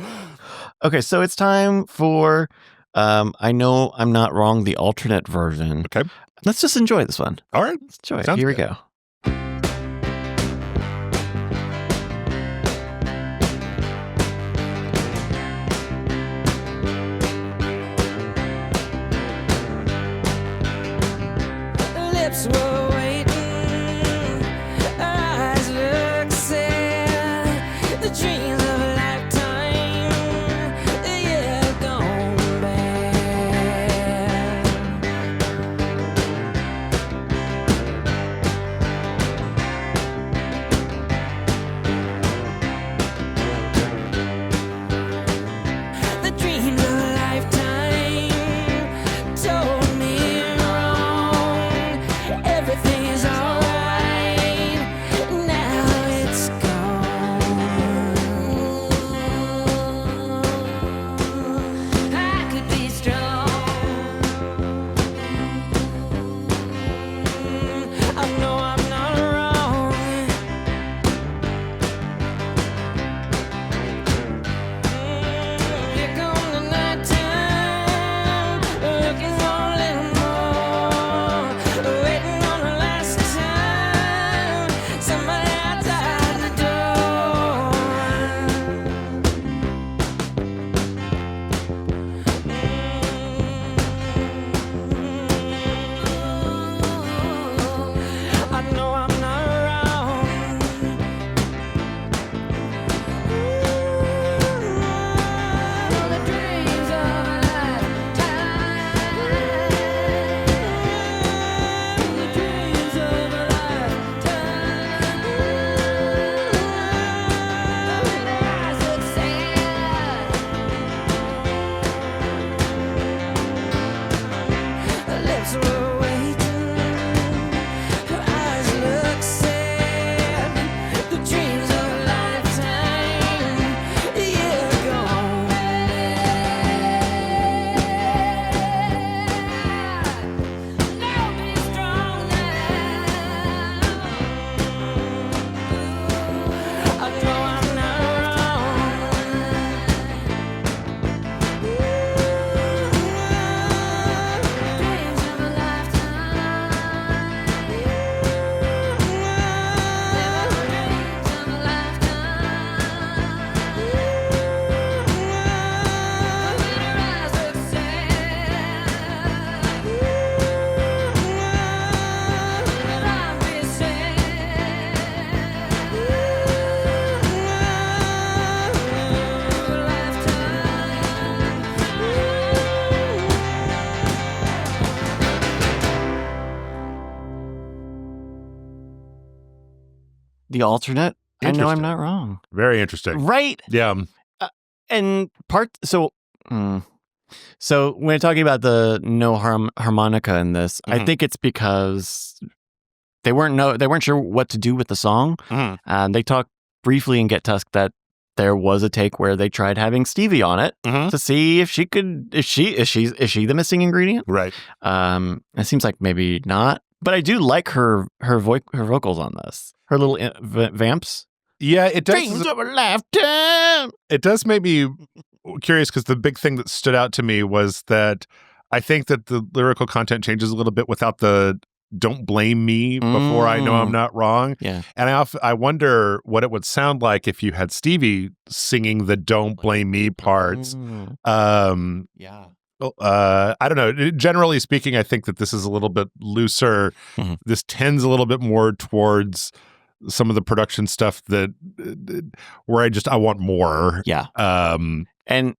Okay, so it's time for I Know I'm Not Wrong, the alternate version. Okay. Let's just enjoy this one. All right. Let's enjoy it. Sounds Here we good. go. Lips were waiting, eyes look sad. The dreams of a lifetime, yeah, gone bad. The dreams of a lifetime told me wrong. Everything is alright, now it's gone. I could be strong. I know I'm not wrong. Here come the nighttime, looking for a little more, waiting on the last time, somebody outside the door. I know I'm not wrong. The dreams of a lifetime. The dreams of a lifetime. Eyes look sad. Lips were waiting. Her eyes look sad. The dreams of a lifetime, yeah, gone bad. Now be strong now. I know I'm not wrong. Dreams of a lifetime. Dreams of a lifetime. Her eyes look sad. But I'll be The alternate. I Know I'm Interesting. Not Wrong. Very interesting. Right? Yeah. And So when talking about the no harmonica in this, I think it's because they weren't sure what to do with the song. They talked briefly in Get Tusk that there was a take where they tried having Stevie on it to see if she could. Is she the missing ingredient? Right. It seems like maybe not, but I do like her vocals on this. Her little vamps. Yeah, it does. Dreams of a lifetime. It does make me curious because the big thing that stood out to me was that I think that the lyrical content changes a little bit without the "don't blame me" before I know I'm not wrong. Yeah, and I wonder what it would sound like if you had Stevie singing the "don't blame me" parts. Yeah. I don't know. Generally speaking, I think that this is a little bit looser. This tends a little bit more towards some of the production stuff that where I want more. Yeah. And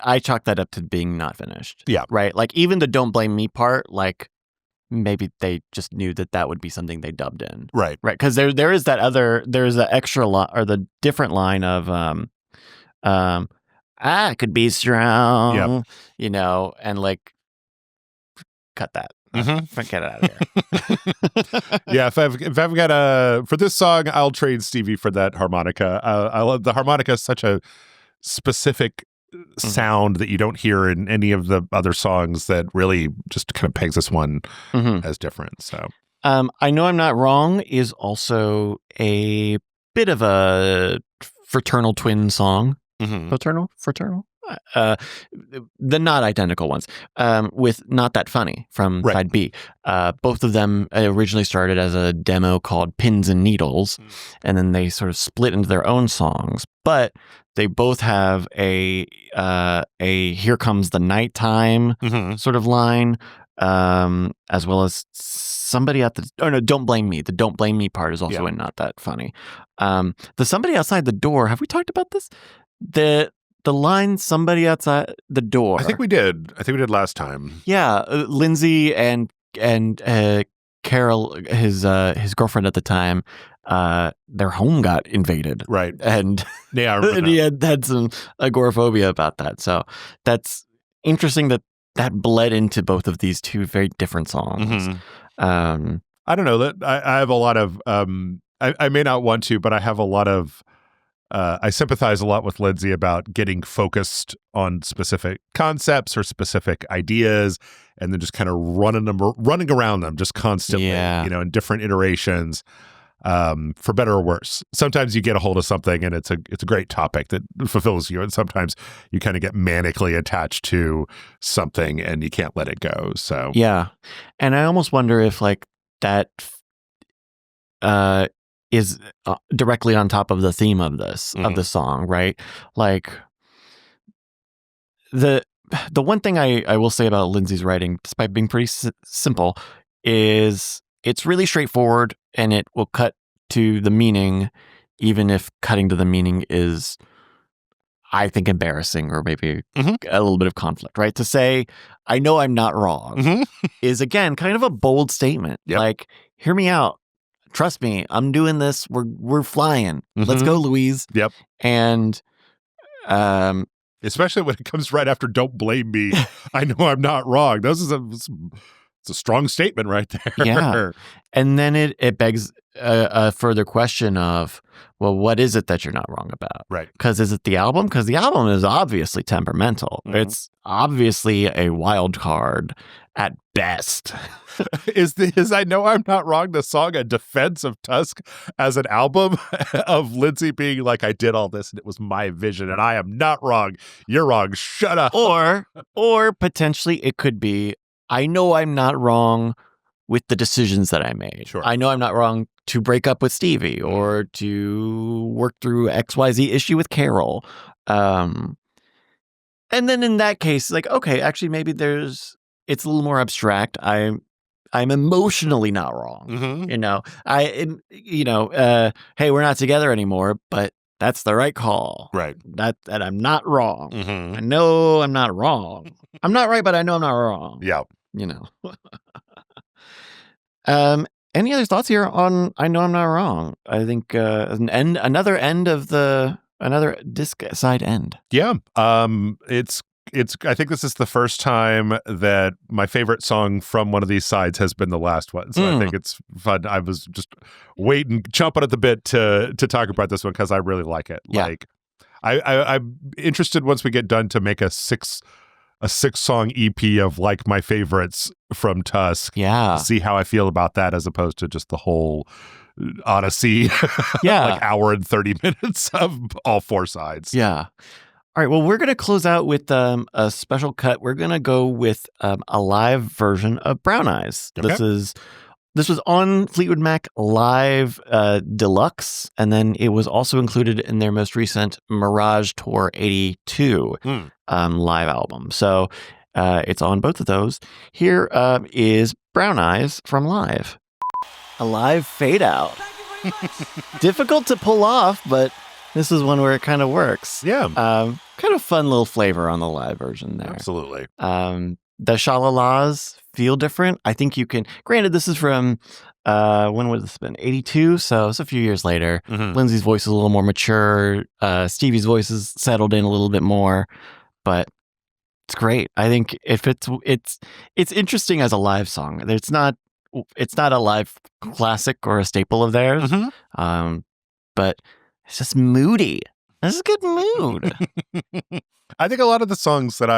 I chalk that up to being not finished. Yeah. Right. Like even the "don't blame me" part, like maybe they just knew that would be something they dubbed in. Right. Right. Because there's the extra line or the different line of I could be strong, and like cut that. Get it out of here. Yeah, if I've got for this song, I'll trade Stevie for that harmonica. I love the harmonica is such a specific sound that you don't hear in any of the other songs that really just kind of pegs this one as different. So I Know I'm Not Wrong is also a bit of a fraternal twin song. Fraternal? The not identical ones, with Not That Funny from side B. Both of them originally started as a demo called Pins and Needles, and then they sort of split into their own songs. But they both have a "Here Comes the Nighttime" sort of line, as well as somebody at the "Don't Blame Me." The "Don't Blame Me" part is also in Not That Funny. The "Somebody Outside the Door." Have we talked about this? The line "somebody outside the door." I think we did last time. Yeah, Lindsay and Carol, his girlfriend at the time, their home got invaded. Right. And yeah, I remember and he had some agoraphobia about that. So that's interesting that bled into both of these two very different songs. I don't know that I have a lot of I may not want to, but I have a lot of I sympathize a lot with Lindsay about getting focused on specific concepts or specific ideas and then just kind of running around them just constantly, in different iterations, for better or worse. Sometimes you get a hold of something and it's a great topic that fulfills you. And sometimes you kind of get manically attached to something and you can't let it go. So, yeah. And I almost wonder if like that, is directly on top of the theme of this of the song, right? Like the one thing I will say about Lindsay's writing, despite being pretty simple, is it's really straightforward and it will cut to the meaning, even if cutting to the meaning is, I think, embarrassing or maybe a little bit of conflict, right? To say, "I know I'm not wrong," is again kind of a bold statement. Like, hear me out. Trust me, I'm doing this. We're flying. Let's go, Louise. Yep. And especially when it comes right after "Don't Blame Me," I know I'm not wrong. It's a strong statement right there. Yeah. And then it begs a further question of, well, what is it that you're not wrong about? Right. Because is it the album? Because the album is obviously temperamental. It's obviously a wild card at best. Is I Know I'm Not Wrong, the song, a defense of Tusk as an album of Lindsay being like, "I did all this and it was my vision and I am not wrong. You're wrong. Shut up." Or potentially it could be, "I know I'm not wrong with the decisions that I made. Sure. I know I'm not wrong to break up with Stevie or to work through XYZ issue with Carol." And then in that case, like, okay, actually maybe it's a little more abstract. I'm emotionally not wrong. Hey, we're not together anymore, but that's the right call. Right. That I'm not wrong. I know I'm not wrong. I'm not right, but I know I'm not wrong. Yeah. Any other thoughts here on "I Know I'm Not Wrong"? I think another disc side end. Yeah. It's I think this is the first time that my favorite song from one of these sides has been the last one. So I think it's fun. I was just chomping at the bit to talk about this one because I really like it. Yeah. Like, I'm interested once we get done to make a 6-song EP of like my favorites from Tusk. Yeah. See how I feel about that as opposed to just the whole Odyssey. Yeah. Like hour and 30 minutes of all 4 sides. Yeah. All right. Well, we're going to close out with a special cut. We're going to go with a live version of Brown Eyes. Okay. This was on Fleetwood Mac Live Deluxe, and then it was also included in their most recent Mirage Tour 82 live album. So it's on both of those. Here is Brown Eyes from Live. A live fade out. Difficult to pull off, but this is one where it kind of works. Yeah. Kind of fun little flavor on the live version there. Absolutely. The shalalas feel different. I think you can, granted, this is from, when would this have been? 82. So it's a few years later. Lindsay's voice is a little more mature. Stevie's voice is settled in a little bit more, but it's great. I think if it's interesting as a live song. It's not a live classic or a staple of theirs. But it's just moody. It's a good mood. I think a lot of the songs that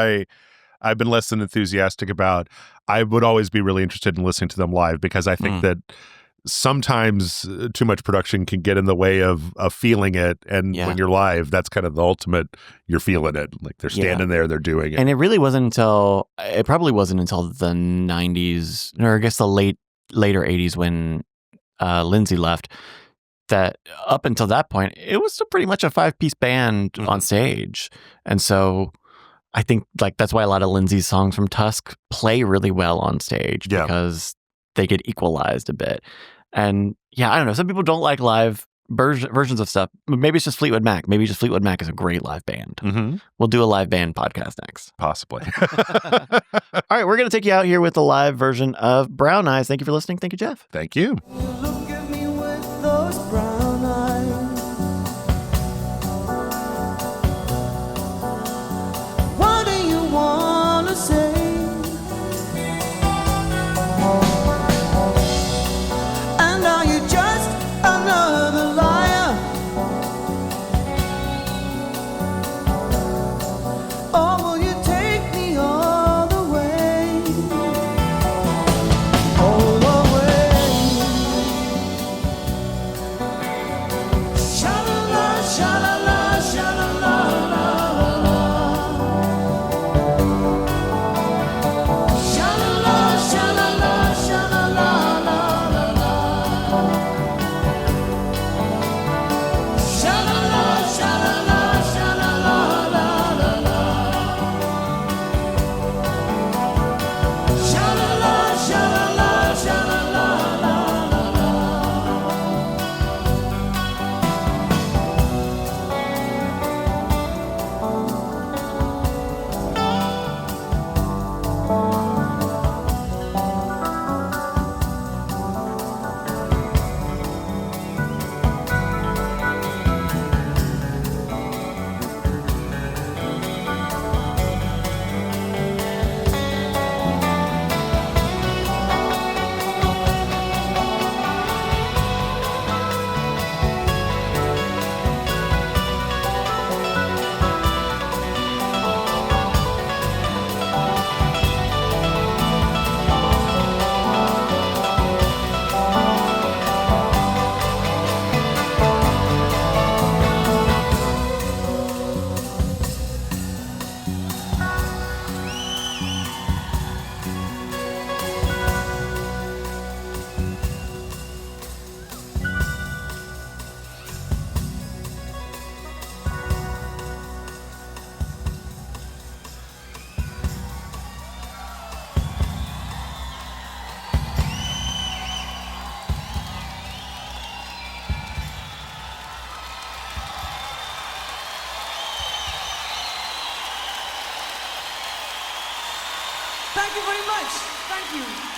I've been less than enthusiastic about, I would always be really interested in listening to them live because I think that sometimes too much production can get in the way of feeling it. And when you're live, that's kind of the ultimate, you're feeling it. Like they're standing there, they're doing it. And it probably wasn't until the 90s, or I guess the later 80s when Lindsay left, that up until that point, it was pretty much a 5-piece band on stage. And so I think like that's why a lot of Lindsay's songs from Tusk play really well on stage because they get equalized a bit. And I don't know. Some people don't like live versions of stuff. Maybe it's just Fleetwood Mac. Maybe just Fleetwood Mac is a great live band. We'll do a live band podcast next. Possibly. All right. We're going to take you out here with the live version of Brown Eyes. Thank you for listening. Thank you, Jeff. Thank you. Look at me with those brown eyes. What do you want to say? And are you just another liar? Or will you take me all the way? All the way. Sha-la-la, sha-la-la, sha-la-la-la-la. Sha-la-la, sha-la-la, sha-la-la-la-la. Sha-la-la, sha-la-la, sha-la-la-la-la. Sha-la-la, sha-la-la, sha-la-la-la-la. Thank you very much. Thank you.